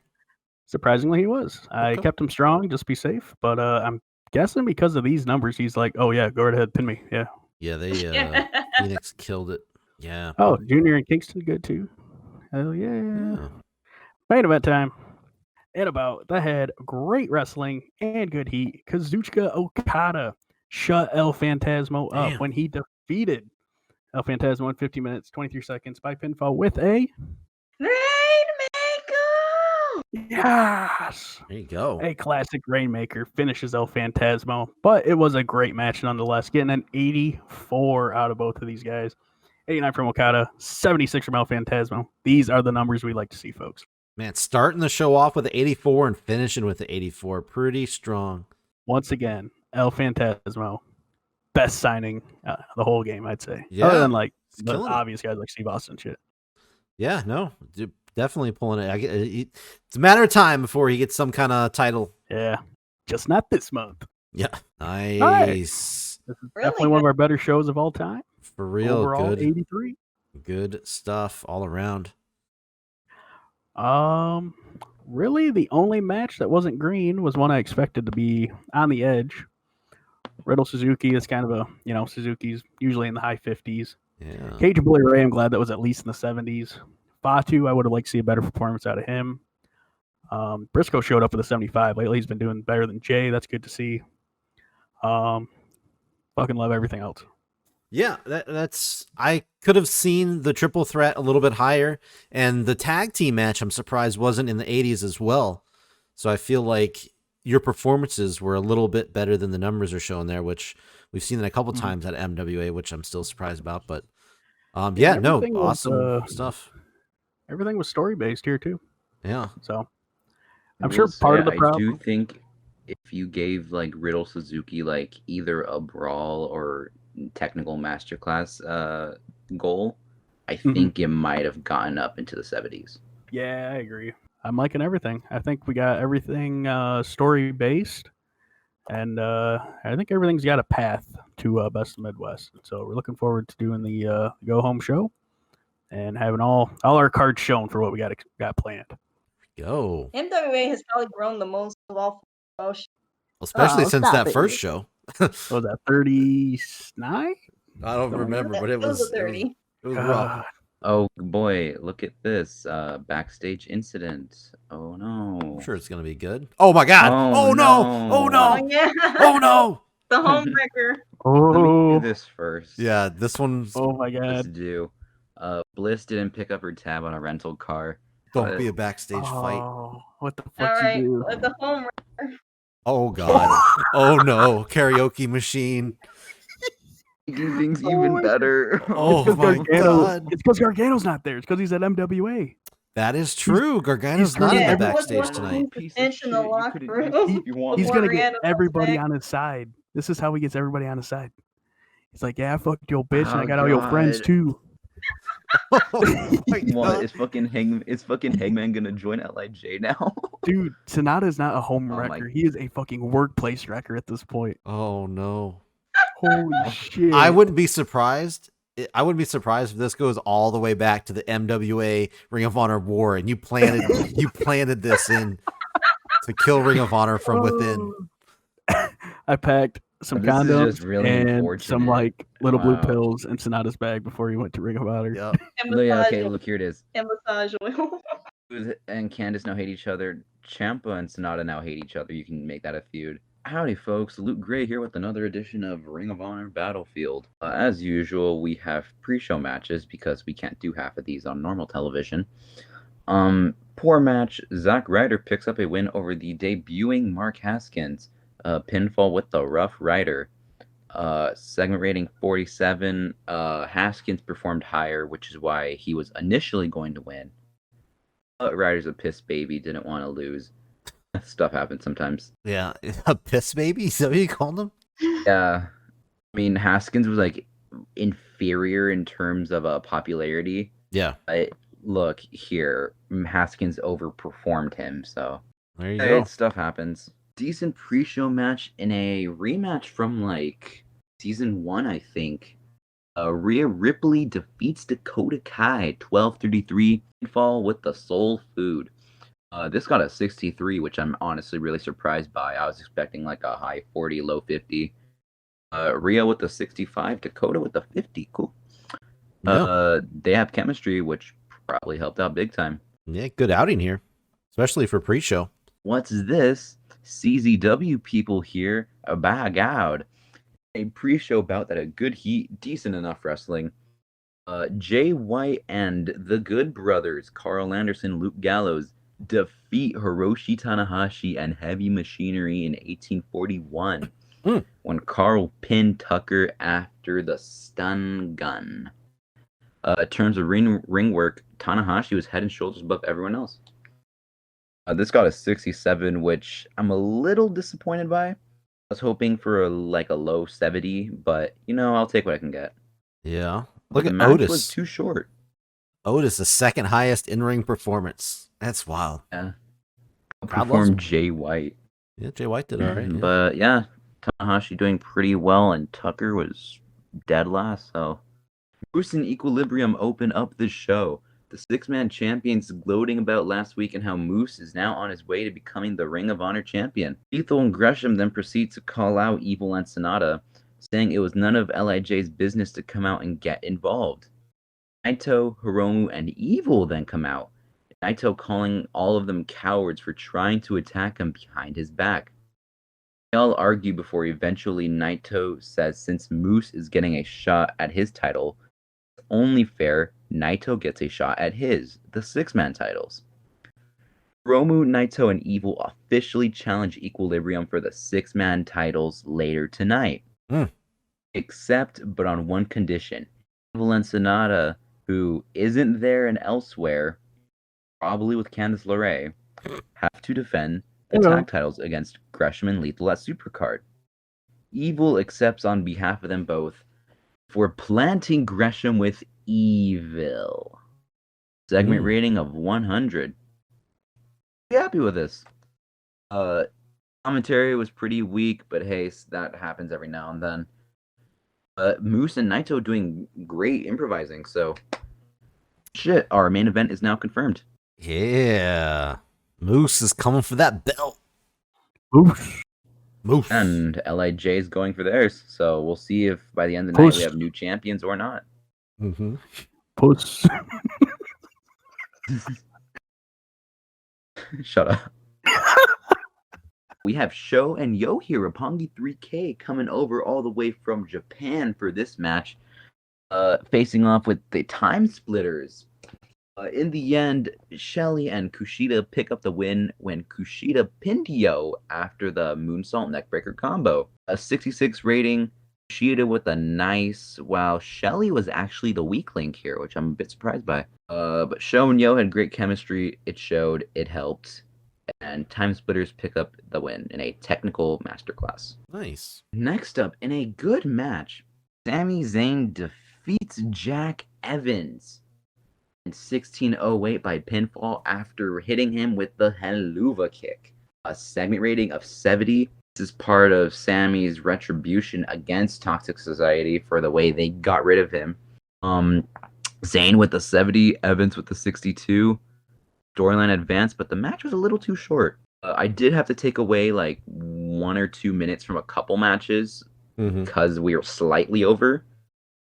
Surprisingly, he was. I kept him strong, just be safe. But I'm guessing because of these numbers, he's like, "Oh yeah, go right ahead, pin me." Yeah, Yeah, Phoenix killed it. Yeah. Oh, Junior and Kingston good too. Hell yeah. Yeah. Main event time. And about that had great wrestling and good heat. Kazuchika Okada shut El Phantasmo up Damn. when he defeated El Phantasmo in 50 minutes, 23 seconds by pinfall with a Rainmaker! yes. There you go. A classic Rainmaker finishes El Phantasmo, but it was a great match nonetheless. Getting an 84 out of both of these guys. 89 from Okada, 76 from El Phantasmo. These are the numbers we like to see, folks. Man, starting the show off with the 84 and finishing with the 84. Pretty strong. Once again, El Phantasmo, best signing the whole game, I'd say. Yeah, Other than like he's the killing it. obvious guys like Steve Austin shit. Yeah, no, definitely pulling it. It's a matter of time before he gets some kind of title. Yeah, just not this month. Yeah, nice. Right. This is Really definitely one of our better shows of all time. For real, Overall, good. 83. Good stuff all around. Really, the only match that wasn't green was one I expected to be on the edge. Riddle Suzuki is kind of a, Suzuki's usually in the high 50s. Yeah. Cage and Bully Ray, I'm glad that was at least in the 70s. Fatu, I would have liked to see a better performance out of him. Briscoe showed up with a 75. Lately, he's been doing better than Jay. That's good to see. Fucking love everything else. Yeah, that's. I could have seen the triple threat a little bit higher, and the tag team match, I'm surprised, wasn't in the 80s as well. So I feel like your performances were a little bit better than the numbers are showing there, which we've seen it a couple times at MWA, which I'm still surprised about. But yeah, no, everything awesome stuff. Everything was story based here too. Yeah. So I I'm sure will part say, of the problem. I do think if you gave like Riddle Suzuki like either a brawl or technical masterclass goal, I think it might have gotten up into the 70s. Yeah, I agree. I'm liking everything. I think we got everything story based, and I think everything's got a path to Best of Midwest. So we're looking forward to doing the go home show and having all our cards shown for what we got planned. Go. MWA has probably grown the most of all promotions. Especially since that first show. What was that, 39? I don't remember, but it was 30. It was rough. Oh boy, look at this backstage incident. Oh no. I'm sure it's gonna be good. Oh my god. Oh no. Oh no. Oh, yeah. Oh no. The homewrecker. Let me Oh, do this first. Yeah, this one's. oh my Let's god. do. Bliss didn't pick up her tab on a rental car. Don't be a backstage fight. Oh, what the All fuck right. you do? The homewrecker. Oh god. Oh no. Karaoke machine. Making things even better. Oh my god. It's because Gargano's not there. It's because he's at MWA. That is true. Gargano's not in Yeah, the he was backstage one tonight. of the bench in the locker room. He's Before gonna we get had a everybody back. on his side. This is how he gets everybody on his side. He's like, yeah, I fucked your bitch, and I Oh, got all your friends God. too. Oh my What God. is fucking Hangman gonna join LIJ now? Dude, Sonata's not a home Oh my- wrecker. He is a fucking workplace wrecker at this point. Oh no. Holy shit. I wouldn't be surprised. I wouldn't be surprised if this goes all the way back to the MWA Ring of Honor war, and you planted this in to kill Ring of Honor from within. I packed some This is condoms just really and some unfortunate. like little blue Wow. pills in Sonata's bag before he went to Ring of Honor. Yep. And Look, massage, okay, look, here it is. and massage oil. Ruth and Candice now hate each other. Ciampa and Sonata now hate each other. You can make that a feud. Howdy, folks. Luke Gray here with another edition of Ring of Honor Battlefield. As usual, we have pre-show matches because we can't do half of these on normal television. Poor match. Zack Ryder picks up a win over the debuting Mark Haskins. Pinfall with the Rough Rider. Segment rating 47. Haskins performed higher, which is why he was initially going to win. But Ryder's a piss baby, didn't want to lose. Stuff happens sometimes. Yeah. A piss baby? Is that what you called him? Yeah. I mean, Haskins was like inferior in terms of popularity. Yeah. Look here, Haskins overperformed him, so There you go. stuff happens. Decent pre-show match in a rematch from like season 1, I think. Rhea Ripley defeats Dakota Kai 12:33 fall with the Soul Food. This got a 63, which I'm honestly really surprised by. I was expecting like a high 40, low 50. Rio with the 65, Dakota with the 50. Cool. They have chemistry, which probably helped out big time. Yeah, good outing here, especially for pre-show. What's this? CZW people here, back out. A pre-show bout that had good heat, decent enough wrestling. Jay White and the Good Brothers, Carl Anderson, Luke Gallows, defeat Hiroshi Tanahashi and Heavy Machinery in 1841 when Carl pinned Tucker after the stun gun. In terms of ring work, Tanahashi was head and shoulders above everyone else. This got a 67, which I'm a little disappointed by. I was hoping for a low 70, but I'll take what I can get. Yeah. Look at Otis. The match was too short. Otis, the second highest in-ring performance. That's wild. Yeah. Performed Jay White. Yeah, Jay White did all right. Yeah. But yeah, Tanahashi doing pretty well, and Tucker was dead last. So Moose and Equilibrium open up the show. The six-man champions gloating about last week and how Moose is now on his way to becoming the Ring of Honor champion. Lethal and Gresham then proceed to call out Evil and Sonata, saying it was none of LIJ's business to come out and get involved. Naito, Hiromu, and Evil then come out. Naito calling all of them cowards for trying to attack him behind his back. They all argue before eventually Naito says since Moose is getting a shot at his title, it's only fair Naito gets a shot at the six-man titles. Hiromu, Naito, and Evil officially challenge Equilibrium for the six-man titles later tonight. Except, but on one condition. Evil and Sonata, who isn't there and elsewhere, probably with Candice LeRae, have to defend the tag titles against Gresham and Lethal at Supercard. Evil accepts on behalf of them both for planting Gresham with evil. Segment rating of 100. Be happy with this. Commentary was pretty weak, but hey, that happens every now and then. Moose and Naito doing great improvising, so shit, our main event is now confirmed. Yeah. Moose is coming for that belt. Moose. And LIJ is going for theirs, so we'll see if by the end of the night we have new champions or not. Puss. Shut up. We have Sho and Yo here, Roppongi 3K, coming over all the way from Japan for this match, facing off with the Time Splitters. In the end, Shelly and Kushida pick up the win when Kushida pinned Yo after the moonsault neckbreaker combo. A 66 rating, Kushida with a nice, while Shelly was actually the weak link here, which I'm a bit surprised by. But Sho and Yo had great chemistry. It showed, it helped. And Time Splitters pick up the win in a technical masterclass. Nice. Next up, in a good match, Sami Zayn defeats Jack Evans in 16:08 by pinfall after hitting him with the Helluva kick. A segment rating of 70. This is part of Sami's retribution against Toxic Society for the way they got rid of him. Zayn with the 70, Evans with the 62. Storyline advanced, but the match was a little too short. I did have to take away 1 or 2 minutes from a couple matches because we were slightly over.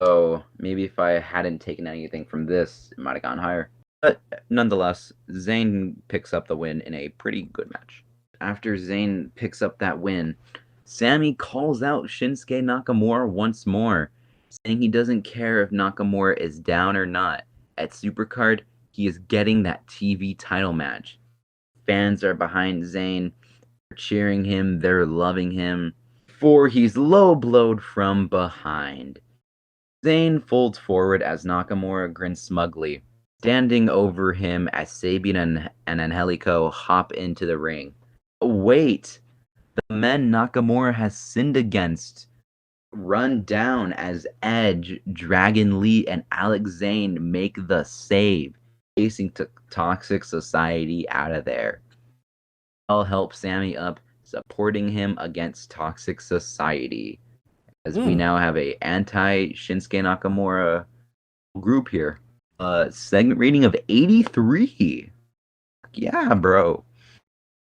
So maybe if I hadn't taken anything from this, it might have gone higher. But nonetheless, Zayn picks up the win in a pretty good match. After Zayn picks up that win, Sami calls out Shinsuke Nakamura once more, saying he doesn't care if Nakamura is down or not. At Supercard, he is getting that TV title match. Fans are behind Zayn. They're cheering him. They're loving him. For he's low blowed from behind. Zayn folds forward as Nakamura grins smugly, standing over him as Sabian and Angelico hop into the ring. Wait! The men Nakamura has sinned against run down as Edge, Dragon Lee, and Alex Zane make the save, chasing Toxic Society out of there. I'll help Sami up, supporting him against Toxic Society, as we now have a anti-Shinsuke Nakamura group here. Segment rating of 83. Yeah, bro.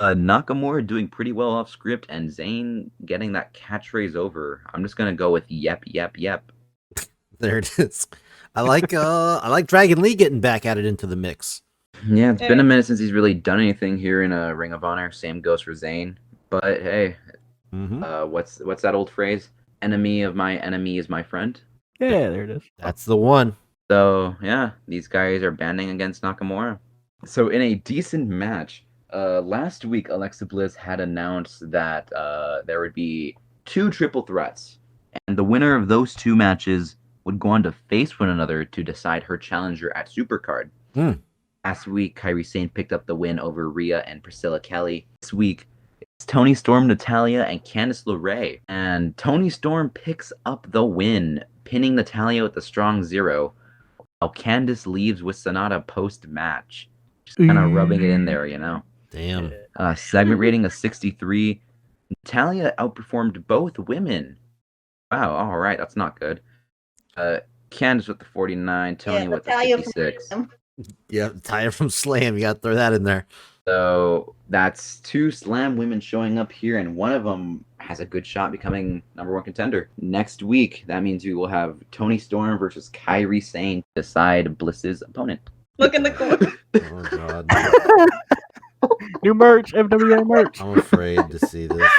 Nakamura doing pretty well off script, and Zayn getting that catchphrase over. I'm just gonna go with yep, yep, yep. There it is. I like Dragon Lee getting back at it into the mix. Yeah, it's been a minute since he's really done anything here in a Ring of Honor. Same goes for Zayn. But hey, what's that old phrase? Enemy of my enemy is my friend. Yeah, there it is. That's the one. So yeah, these guys are banding against Nakamura. So in a decent match, last week Alexa Bliss had announced that there would be 2 triple threats, and the winner of those 2 matches would go on to face one another to decide her challenger at Supercard. Last week, Kairi Sane picked up the win over Rhea and Priscilla Kelly. This week, it's Toni Storm, Natalya, and Candice LeRae. And Toni Storm picks up the win, pinning Natalya with a strong 0, while Candice leaves with Sonata post-match. Just kind of rubbing it in there, you know? Damn. Segment rating of 63. Natalya outperformed both women. Wow, all right, that's not good. Candice with the 49, Toni with the 56. Yeah, Taya from Slam. You got to throw that in there. So that's 2 Slam women showing up here, and one of them has a good shot becoming #1 contender. Next week, that means we will have Toni Storm versus Kairi Sane to decide Bliss's opponent. Look in the corner. Oh, God. New merch, MWA merch. I'm afraid to see this.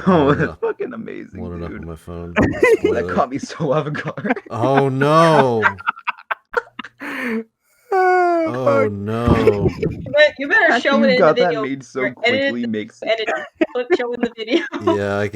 Oh, that's fucking amazing, Load it up dude. on my phone. That caught me so off guard. Oh, no. Oh, no. You better show it in the video. That made so quickly makes Edit. Show in the video. Yeah,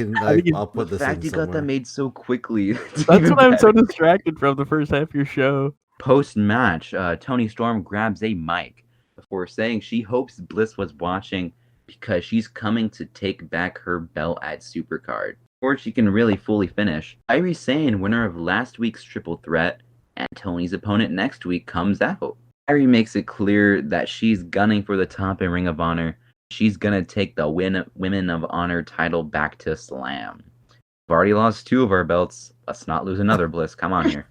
I'll put this the fact in you got that somewhere. made so quickly. That's what I'm so distracted from the first half of your show. Post-match, Toni Storm grabs a mic before saying she hopes Bliss was watching because she's coming to take back her belt at Supercard. Before she can really fully finish, Kairi Sane, winner of last week's triple threat, and Toni's opponent next week, comes out. Kairi makes it clear that she's gunning for the top in Ring of Honor. She's gonna take the Women of Honor title back to Slam. We've already lost 2 of our belts. Let's not lose another, Bliss. Come on here.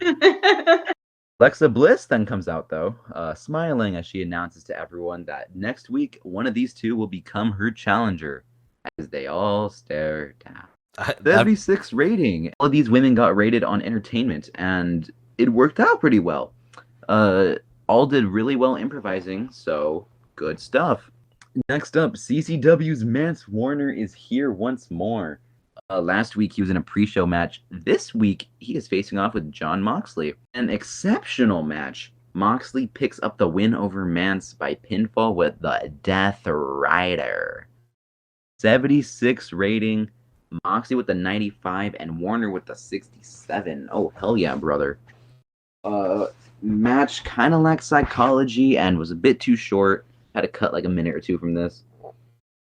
Alexa Bliss then comes out, though, smiling as she announces to everyone that next week, one of these 2 will become her challenger, as they all stare down. 76 rating. All of these women got rated on Entertainment, and it worked out pretty well. All did really well improvising, so good stuff. Next up, CZW's Mance Warner is here once more. Last week, he was in a pre-show match. This week, he is facing off with Jon Moxley. An exceptional match. Moxley picks up the win over Mance by pinfall with the Death Rider. 76 rating. Moxley with the 95 and Warner with the 67. Oh, hell yeah, brother. Match kind of lacked psychology and was a bit too short. Had to cut like a minute or 2 from this.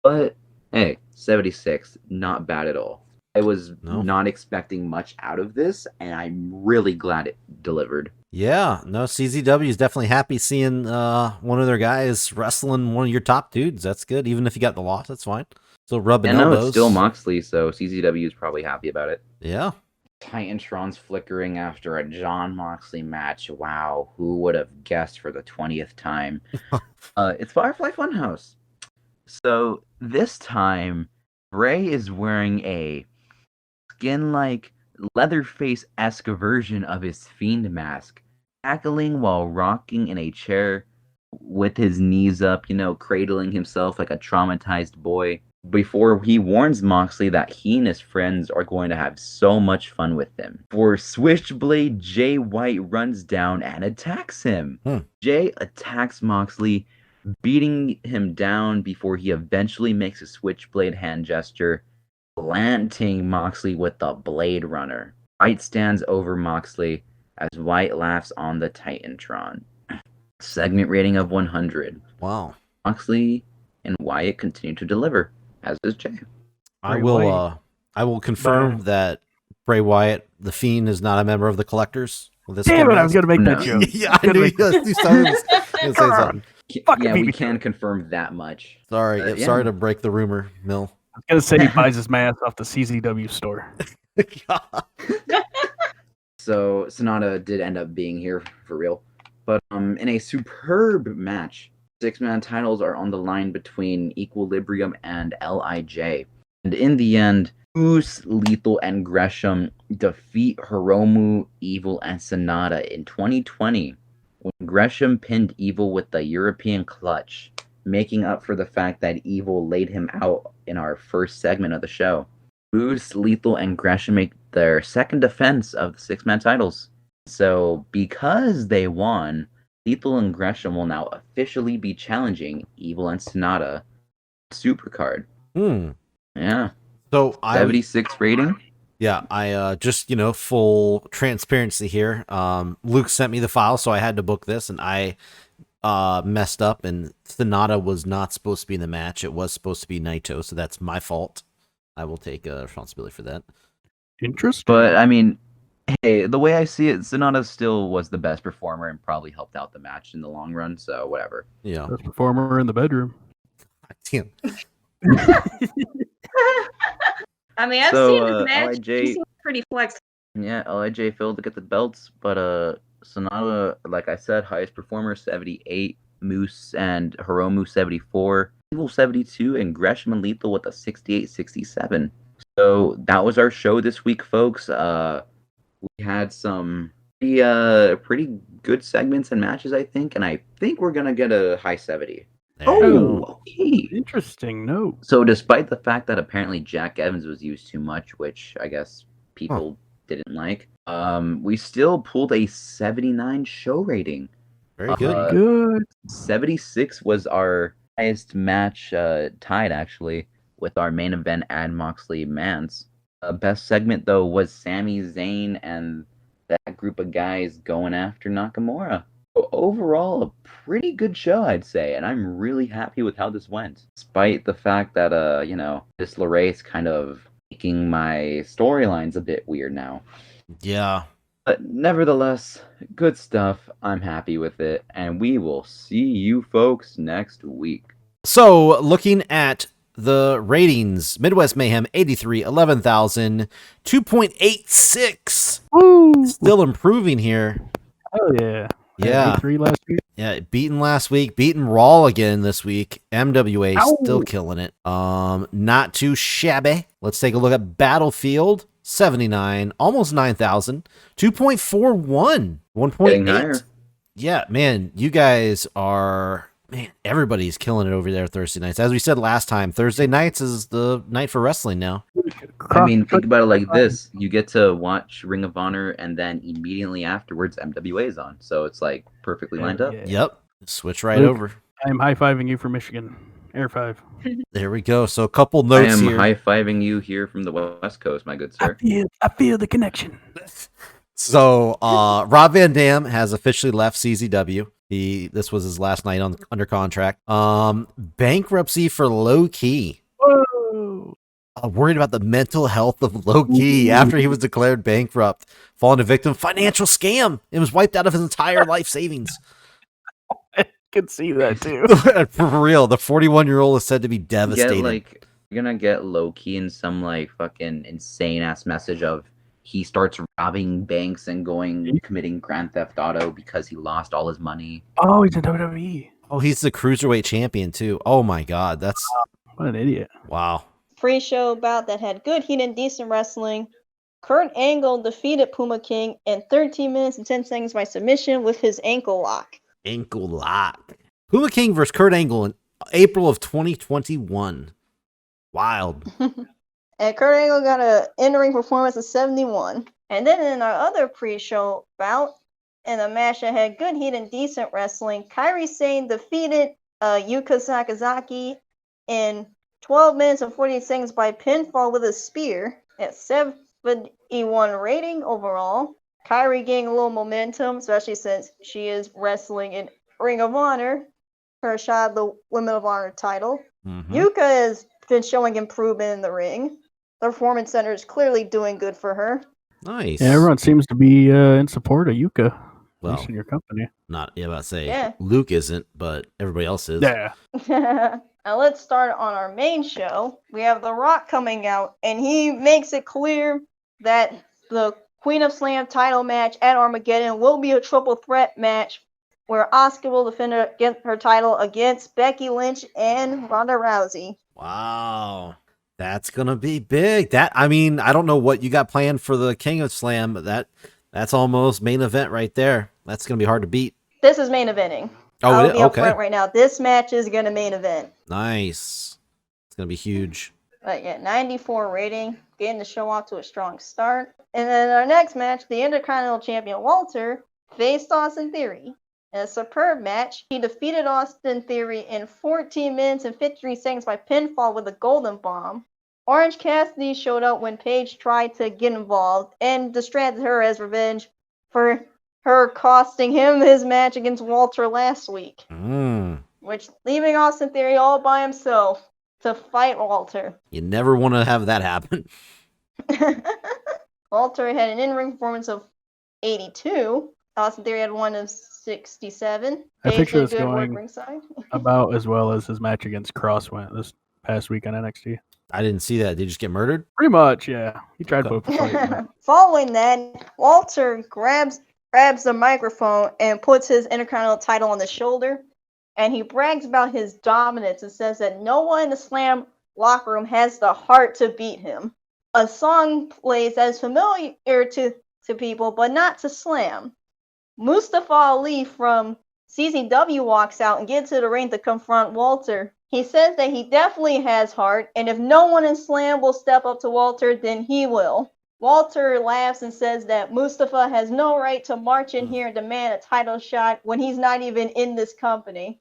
But, hey, 76. Not bad at all. I was not expecting much out of this, and I'm really glad it delivered. Yeah, no, CZW is definitely happy seeing one of their guys wrestling one of your top dudes. That's good. Even if you got the loss, that's fine. Still rubbing elbows. It's still Moxley, so CZW is probably happy about it. Yeah. Titantron's flickering after a Jon Moxley match. Wow, who would have guessed for the 20th time? It's Firefly Funhouse. So this time, Bray is wearing a skin-like Leatherface-esque version of his Fiend mask, cackling while rocking in a chair with his knees up, cradling himself like a traumatized boy, before he warns Moxley that he and his friends are going to have so much fun with him. For Switchblade, Jay White runs down and attacks him. Jay attacks Moxley, beating him down before he eventually makes a Switchblade hand gesture, planting Moxley with the Blade Runner. White stands over Moxley as White laughs on the Titantron. Segment rating of 100. Wow. Moxley and Wyatt continue to deliver, as does Jay. I will confirm that Bray Wyatt, the Fiend, is not a member of the Collectors. Damn it, I was going to make that joke. Yeah, I knew you were going to say something. Yeah, we can confirm that much. Sorry, sorry to break the rumor, Mill. I was going to say he buys his mask off the CZW store. So Sonata did end up being here for real. But in a superb match, Six-man titles are on the line between Equilibrium and LIJ. And in the end, Moose, Lethal, and Gresham defeat Hiromu, Evil, and Sonata in 2020 when Gresham pinned Evil with the European clutch, making up for the fact that Evil laid him out in our first segment of the show. Moose, Lethal, and Gresham make their second defense of the six-man titles. So because they won, Lethal and Gresham will now officially be challenging Evil and Sonata Supercard. Yeah. So 76 rating. Yeah, I just, full transparency here. Luke sent me the file, so I had to book this, and I messed up, and Sonata was not supposed to be in the match. It was supposed to be Naito, so that's my fault. I will take responsibility for that. Interesting. But, I mean, hey, the way I see it, Sonata still was the best performer and probably helped out the match in the long run, so whatever. Yeah. Best performer in the bedroom. Damn. I mean, I've seen this match. He seems pretty flexible. Yeah, LIJ failed to get the belts, but Sonata, like I said, highest performer 78, Moose and Hiromu 74, Evil 72, and Gresham and Lethal with a 68-67. So that was our show this week, folks. We had some pretty good segments and matches, I think, and I think we're gonna get a high 70. Okay. Interesting note. So despite the fact that apparently Jack Evans was used too much, which I guess people didn't like, we still pulled a 79 show rating. Very good. Good. 76 was our highest match, tied actually with our main event, Ad Moxley Mance. Best segment though was Sami Zayn and that group of guys going after Nakamura. Overall, a pretty good show, I'd say, and I'm really happy with how this went. Despite the fact that, this LeRae's kind of making my storylines a bit weird now. Yeah. But nevertheless, good stuff. I'm happy with it, and we will see you folks next week. So, looking at the ratings, Midwest Mayhem 83, 11,000, 2.86. Woo! Still improving here. Oh, yeah. Yeah. 83 last week. Yeah, beaten last week, beaten Raw again this week. MWA still killing it. Not too shabby. Let's take a look at Battlefield. 79, almost 9,000, 2.41, 1.8. Yeah, man, you guys are, everybody's killing it over there Thursday nights. As we said last time, Thursday nights is the night for wrestling now. I mean, think about it like this. You get to watch Ring of Honor, and then immediately afterwards, MWA is on. So it's like perfectly lined up. Yeah. Yep. Switch right over. I'm high-fiving you from Michigan. Air 5. There we go. So a couple notes here. I am high-fiving you here from the West Coast, my good sir. I feel the connection. So Rob Van Dam has officially left CZW. This was his last night under contract. Bankruptcy for Low Key. Whoa. Worried about the mental health of Low Key after he was declared bankrupt. Fallen a victim of financial scam. It was wiped out of his entire life savings. Could see that too. For real, the 41-year-old is said to be devastated. You're gonna get Low-Key in some like fucking insane ass message of he starts robbing banks and committing Grand Theft Auto because he lost all his money. Oh, he's in WWE. Oh, he's the cruiserweight champion too. Oh my god, that's what an idiot. Wow. Pre-show bout that had good heat and decent wrestling. Kurt Angle defeated Puma King in 13 minutes and 10 seconds by submission with his ankle lock. Ankle lock. Puma King versus Kurt Angle in April of 2021. Wild. And Kurt Angle got an in-ring performance of 71. And then in our other pre-show bout, in a match that had good heat and decent wrestling, Kairi Sane defeated Yuka Sakazaki in 12 minutes and 48 seconds by pinfall with a spear at 71 rating overall. Kairi gaining a little momentum, especially since she is wrestling in Ring of Honor, her shot at the Women of Honor title. Mm-hmm. Yuka has been showing improvement in the ring. The Performance Center is clearly doing good for her. Nice. Yeah, everyone seems to be in support of Yuka. Well, at least in your company. Not, about to say, Yeah. Luke isn't, but everybody else is. Yeah. Now let's start on our main show. We have The Rock coming out, and he makes it clear that the Queen of Slam title match at Armageddon will be a triple threat match where Asuka will defend her title against Becky Lynch and Ronda Rousey. Wow. That's going to be big. I don't know what you got planned for the King of Slam, but that's almost main event right there. That's going to be hard to beat. This is main eventing. Oh, I'll it is? be up Okay. front right now. This match is going to main event. Nice. It's going to be huge. But yeah, 94 rating, getting the show off to a strong start. And then our next match, the Intercontinental Champion Walter faced Austin Theory. In a superb match, he defeated Austin Theory in 14 minutes and 53 seconds by pinfall with a Golden Bomb. Orange Cassidy showed up when Paige tried to get involved and distracted her as revenge for her costing him his match against Walter last week. Which leaving Austin Theory all by himself to fight Walter. You never want to have that happen. Walter had an in-ring performance of 82. Austin Theory had one of 67. I Paige picture did this good work going ringside. about as well as his match against Cross went this past week on NXT. I didn't see that. Did he just get murdered? Pretty much, yeah. He tried both fights. Following that, Walter grabs the microphone and puts his Intercontinental title on the shoulder, and he brags about his dominance and says that no one in the Slam locker room has the heart to beat him. A song plays that is familiar to people, but not to Slam. Mustafa Ali from CZW walks out and gets to the ring to confront Walter. He says that he definitely has heart, and if no one in Slam will step up to Walter, then he will. Walter laughs and says that Mustafa has no right to march in here and demand a title shot when he's not even in this company.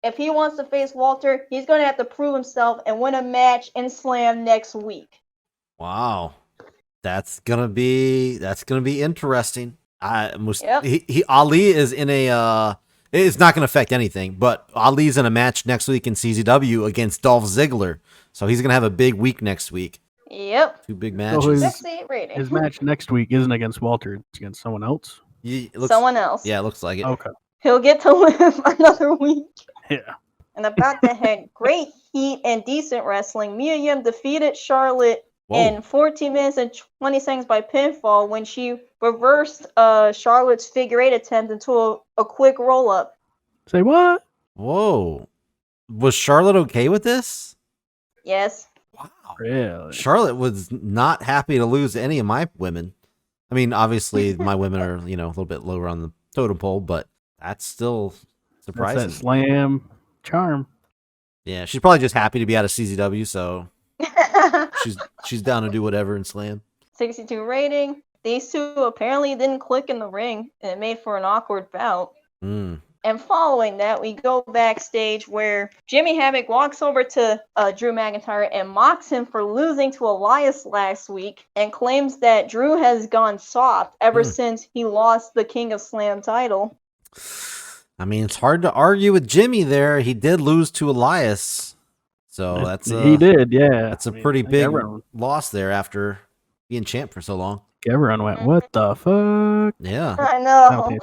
If he wants to face Walter, he's going to have to prove himself and win a match in Slam next week. Wow. That's gonna be interesting. Yep. Ali is in a it's not gonna affect anything, but Ali's in a match next week in CZW against Dolph Ziggler, so he's gonna have a big week next week. Yep. 2 big So matches. 68 rating. his match next week isn't against Walter, it's against someone else. Someone else. Yeah, it looks like it. Okay. He'll get to live another week. Yeah. And about that had great heat and decent wrestling. Mia Yim defeated Charlotte in 14 minutes and 20 seconds by pinfall when she reversed Charlotte's figure 8 attempt into a quick roll-up. Say what? Whoa. Was Charlotte okay with this? Yes. Wow. Really? Charlotte was not happy to lose to any of my women. I mean, obviously my women are, a little bit lower on the totem pole, but that's still surprising. That's that Slam charm. Yeah, she's probably just happy to be out of CZW, so she's down to do whatever in Slam. 62 rating. These two apparently didn't click in the ring, and it made for an awkward bout. And following that, we go backstage where Jimmy Havoc walks over to Drew McIntyre and mocks him for losing to Elias last week and claims that Drew has gone soft ever since he lost the King of Slam title. I mean, it's hard to argue with Jimmy there. He did lose to Elias. So he did, yeah. That's a pretty big loss there after being champ for so long. Everyone went, what the fuck? Yeah. I know.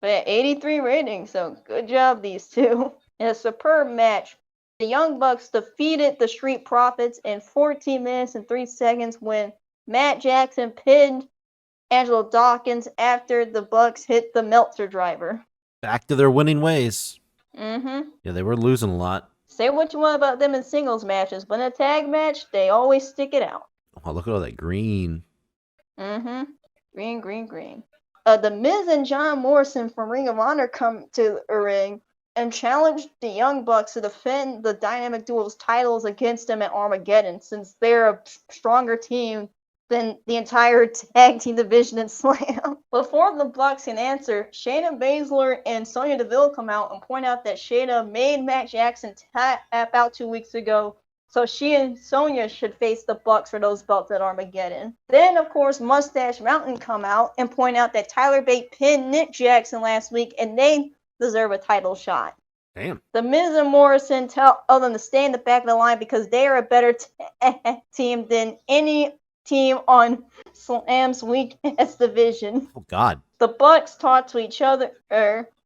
But 83 rating, so good job, these two. In a superb match, the Young Bucks defeated the Street Profits in 14 minutes and 3 seconds when Matt Jackson pinned Angelo Dawkins after the Bucks hit the Meltzer driver. Back to their winning ways. Yeah, they were losing a lot. Say what you want about them in singles matches, but in a tag match, they always stick it out. Oh, look at all that green. Green. The Miz and John Morrison from Ring of Honor come to the ring and challenge the Young Bucks to defend the Dynamic Duos titles against them at Armageddon, since they're a stronger team than the entire tag team division in Slam. Before the Bucks can answer, Shayna Baszler and Sonya Deville come out and point out that Shayna made Matt Jackson tap out 2 weeks ago, so she and Sonya should face the Bucks for those belts at Armageddon. Then, of course, Mustache Mountain come out and point out that Tyler Bate pinned Nick Jackson last week, and they deserve a title shot. Damn. The Miz and Morrison tell them to stay in the back of the line because they are a better team than any team on Slam's weakest division. Oh, God. The Bucks talk to each other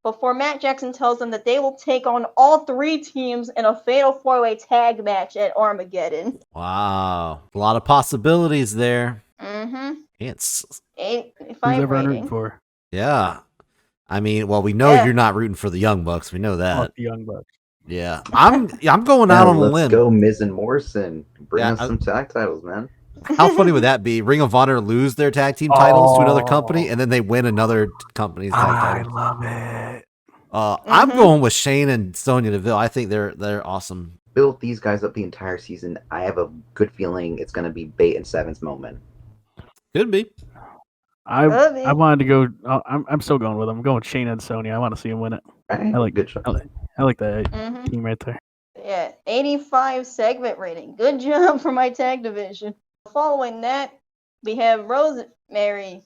before Matt Jackson tells them that they will take on all 3 teams in a fatal 4-way tag match at Armageddon. Wow. A lot of possibilities there. Mm-hmm. It's 85 Who's ever rating. rooting for? Yeah. I mean, well, we know Yeah. you're not rooting for the Young Bucks. We know Fuck that. the Young Bucks. Yeah, I'm going out on a let's limb. go, Miz and Morrison. Bring Yeah, us some tag titles, man. How funny would that be? Ring of Honor lose their tag team titles to another company, and then they win another company's tag I title. love it. I'm going with Shane and Sonya Deville. I think they're awesome. Built these guys up the entire season. I have a good feeling it's going to be Bait and Seven's moment. Could be. I Could be. wanted to go. I'm still going with them. I'm going with Shane and Sonya. I want to see them win it. Right? I like good show. I like that Mm-hmm. team right there. Yeah, 85 segment rating. Good job for my tag division. Following that, we have Rosemary,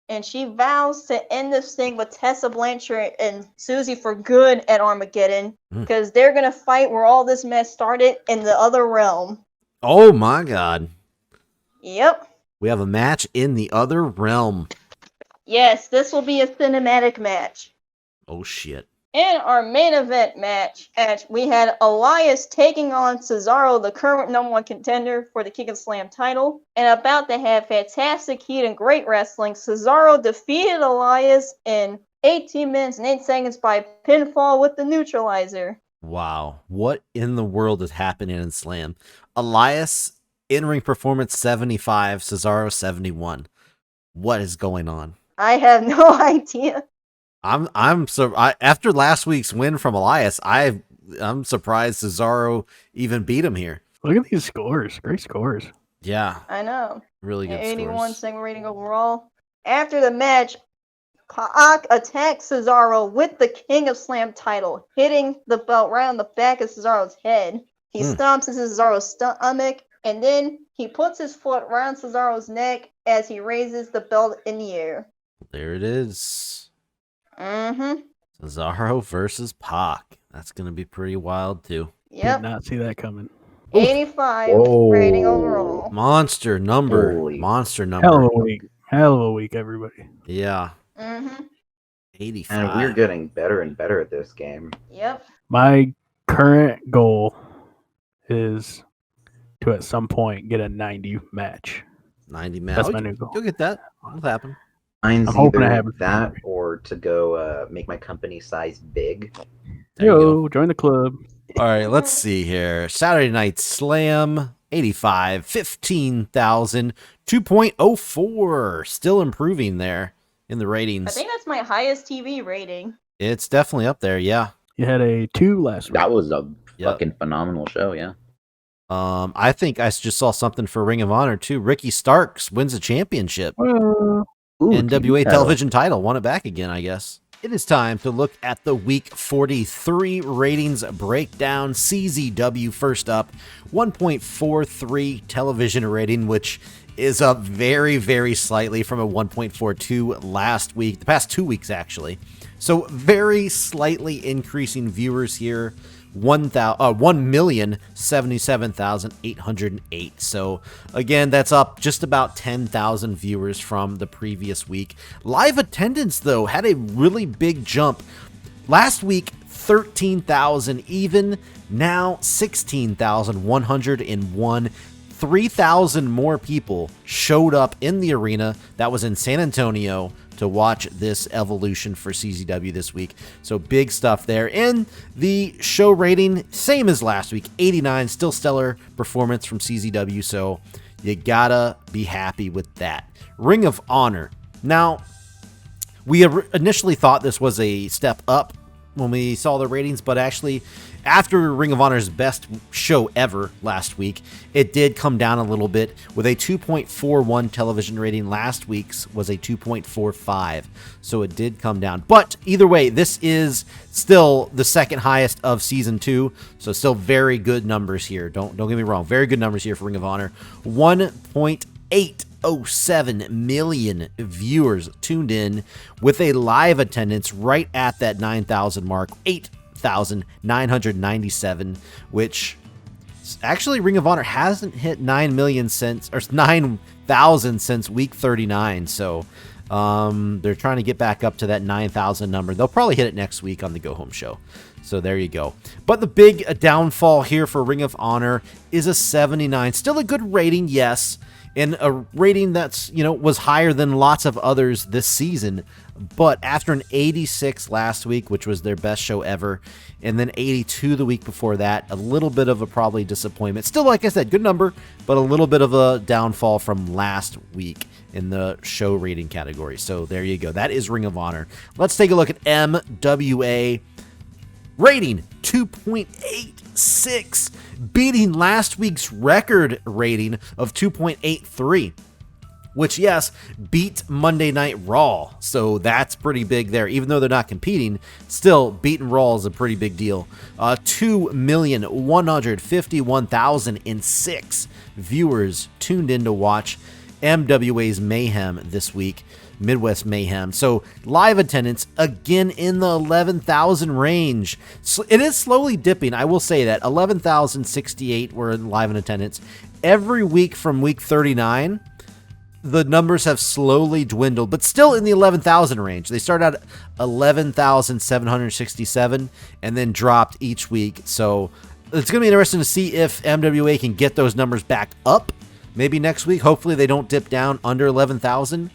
and she vows to end this thing with Tessa Blanchard and Susie for good at Armageddon, because they're going to fight where all this mess started in the other realm. Oh my God. Yep. We have a match in the other realm. Yes, this will be a cinematic match. Oh shit. In our main event match, we had Elias taking on Cesaro, the current #1 contender for the Kick and Slam title. And about to have fantastic heat and great wrestling, Cesaro defeated Elias in 18 minutes and 8 seconds by pinfall with the neutralizer. Wow. What in the world is happening in Slam? Elias, in-ring performance 75, Cesaro 71. What is going on? I have no idea. After last week's win from Elias, I'm surprised Cesaro even beat him here. Look at these scores. Great scores. Yeah, I know. really good 81 scores. segment rating overall. After the match, Pac attacks Cesaro with the King of Slam title, hitting the belt right on the back of Cesaro's head. He stomps into Cesaro's stomach, and then he puts his foot around Cesaro's neck as he raises the belt in the air. There it is. Mm-hmm. Cesaro versus Pac. That's going to be pretty wild, too. Yep. Did not see that coming. 85 Whoa. rating overall. Monster number. Holy. Monster number. Hell of a week. Hell of a week, everybody. Yeah. Mm-hmm. 85. And we're getting better and better at this game. Yep. My current goal is to at some point get a 90 match. 90 man. That's my new goal. You'll get that. It'll happen. Mine's I'm hoping to either have it. that or to go make my company size big. There you go. Yo, join the club. All right, let's see here. Saturday Night Slam, 85, 15,000, 2.04. Still improving there in the I ratings. think that's my highest TV rating. It's definitely up there, yeah. You had a 2 last week. That was a Yep. fucking phenomenal show, yeah. I think I just saw something for Ring of Honor, too. Ricky Starks wins the championship. Ooh, NWA TV television title. Won it back again, I guess. It is time to look at the Week 43 ratings breakdown. CZW first up, 1.43 television rating, which is up very, very slightly from a 1.42 last week, the past 2 weeks, actually. So very slightly increasing viewers here. 1,077,808. So again, that's up just about 10,000 viewers from the previous week. Live attendance, though, had a really big jump. Last week, 13,000 even. Now, 16,101. 3,000 more people showed up in the arena that was in San Antonio to watch this Evolution for CZW this week. So big stuff there. And the show rating, same as last week, 89, still stellar performance from CZW. So you gotta be happy with that. Ring of Honor. Now, we initially thought this was a step up when we saw the ratings, but actually after Ring of Honor's best show ever last week, it did come down a little bit with a 2.41 television rating. Last week's was a 2.45, so it did come down. But either way, this is still the second highest of season 2, so still very good numbers here. Don't get me wrong, very good numbers here for Ring of Honor. 1.807 million viewers tuned in with a live attendance right at that 9,000 mark. 8,997, which actually Ring of Honor hasn't hit 9,000 since week 39. So they're trying to get back up to that 9,000 number. They'll probably hit it next week on the Go Home Show. So there you go. But the big downfall here for Ring of Honor is a 79. Still a good rating, yes. in a rating that's, was higher than lots of others this season. But after an 86 last week, which was their best show ever, and then 82 the week before that, a little bit of a probably disappointment. Still, like I said, good number, but a little bit of a downfall from last week in the show rating category. So there you go. That is Ring of Honor. Let's take a look at MWA rating 2.86, beating last week's record rating of 2.83. Which, yes, beat Monday Night Raw, so that's pretty big there. Even though they're not competing, still, beating Raw is a pretty big deal. 2,151,006 viewers tuned in to watch MWA's Mayhem this week, Midwest Mayhem. So, live attendance, again, in the 11,000 range. So it is slowly dipping, I will say that. 11,068 were in live in attendance. Every week from week 39... the numbers have slowly dwindled, but still in the 11,000 range. They started out at 11,767 and then dropped each week. So it's going to be interesting to see if MWA can get those numbers back up maybe next week. Hopefully they don't dip down under 11,000,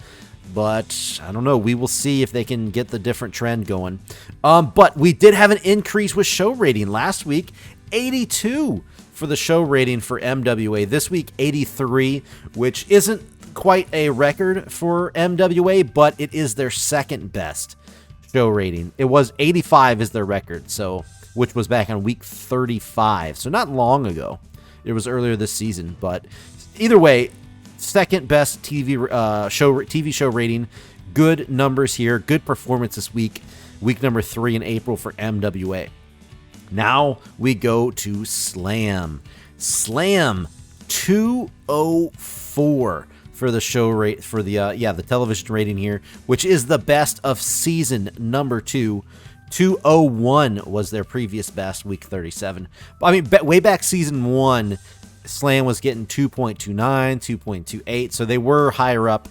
but I don't know. We will see if they can get the different trend going. But we did have an increase with show rating last week, 82 for the show rating for MWA. This week, 83, which isn't quite a record for MWA, but it is their second best show rating. It was 85 is their record, so which was back on week 35, so not long ago. It was earlier this season, but either way, second best TV show rating. Good numbers here, good performance this week. Week number 3 in April for MWA. Now we go to Slam. Slam 204. For the show rate, for the the television rating here, which is the best of season number 2. 201 was their previous best, week 37. I mean, way back season 1, Slam was getting 2.29, 2.28, so they were higher up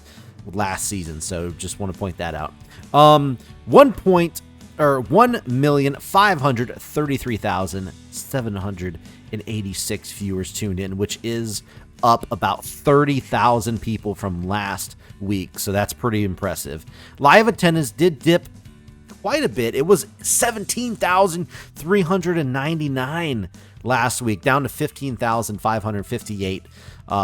last season. So just want to point that out. 1,533,786 viewers tuned in, which is up about 30,000 people from last week, so that's pretty impressive. Live attendance did dip quite a bit. It was 17,399 last week, down to 15,558.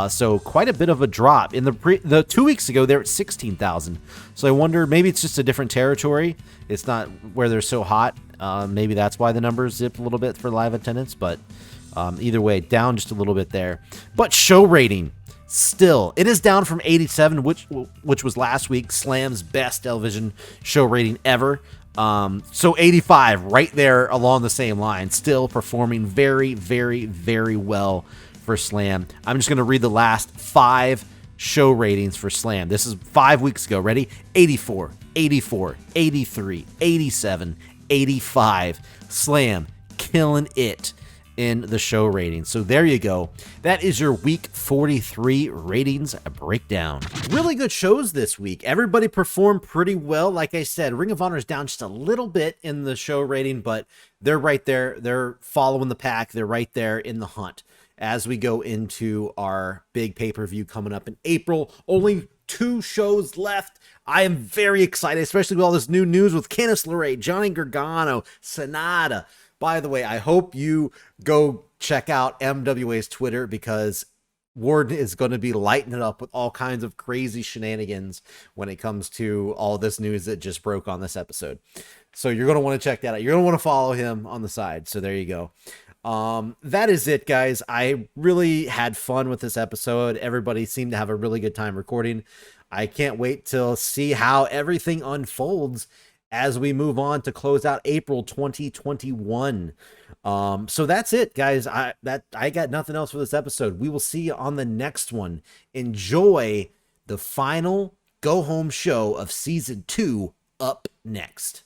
So quite a bit of a drop. In the 2 weeks ago, they were at 16,000. So I wonder, maybe it's just a different territory. It's not where they're so hot. Maybe that's why the numbers dipped a little bit for live attendance, but either way, down just a little bit there. But show rating, still, it is down from 87, which was last week, Slam's best television show rating ever. So 85, right there along the same line, still performing very, very, very well for Slam. I'm just going to read the last 5 show ratings for Slam. This is 5 weeks ago. Ready? 84, 84, 83, 87, 85. Slam killing it in the show rating. So there you go. That is your week 43 ratings breakdown. Really good shows this week. Everybody performed pretty well. Like I said, Ring of Honor is down just a little bit in the show rating, but they're right there. They're following the pack. They're right there in the hunt as we go into our big pay-per-view coming up in April. Only 2 shows left. I am very excited, especially with all this new news with Candice LeRae, Johnny Gargano, Sonata. By the way, I hope you go check out MWA's Twitter, because Warden is going to be lighting it up with all kinds of crazy shenanigans when it comes to all this news that just broke on this episode. So you're going to want to check that out. You're going to want to follow him on the side. So there you go. That is it, guys. I really had fun with this episode. Everybody seemed to have a really good time recording. I can't wait to see how everything unfolds as we move on to close out April 2021. So that's it, guys. I got nothing else for this episode. We will see you on the next one. Enjoy the final go home show of season 2 up next.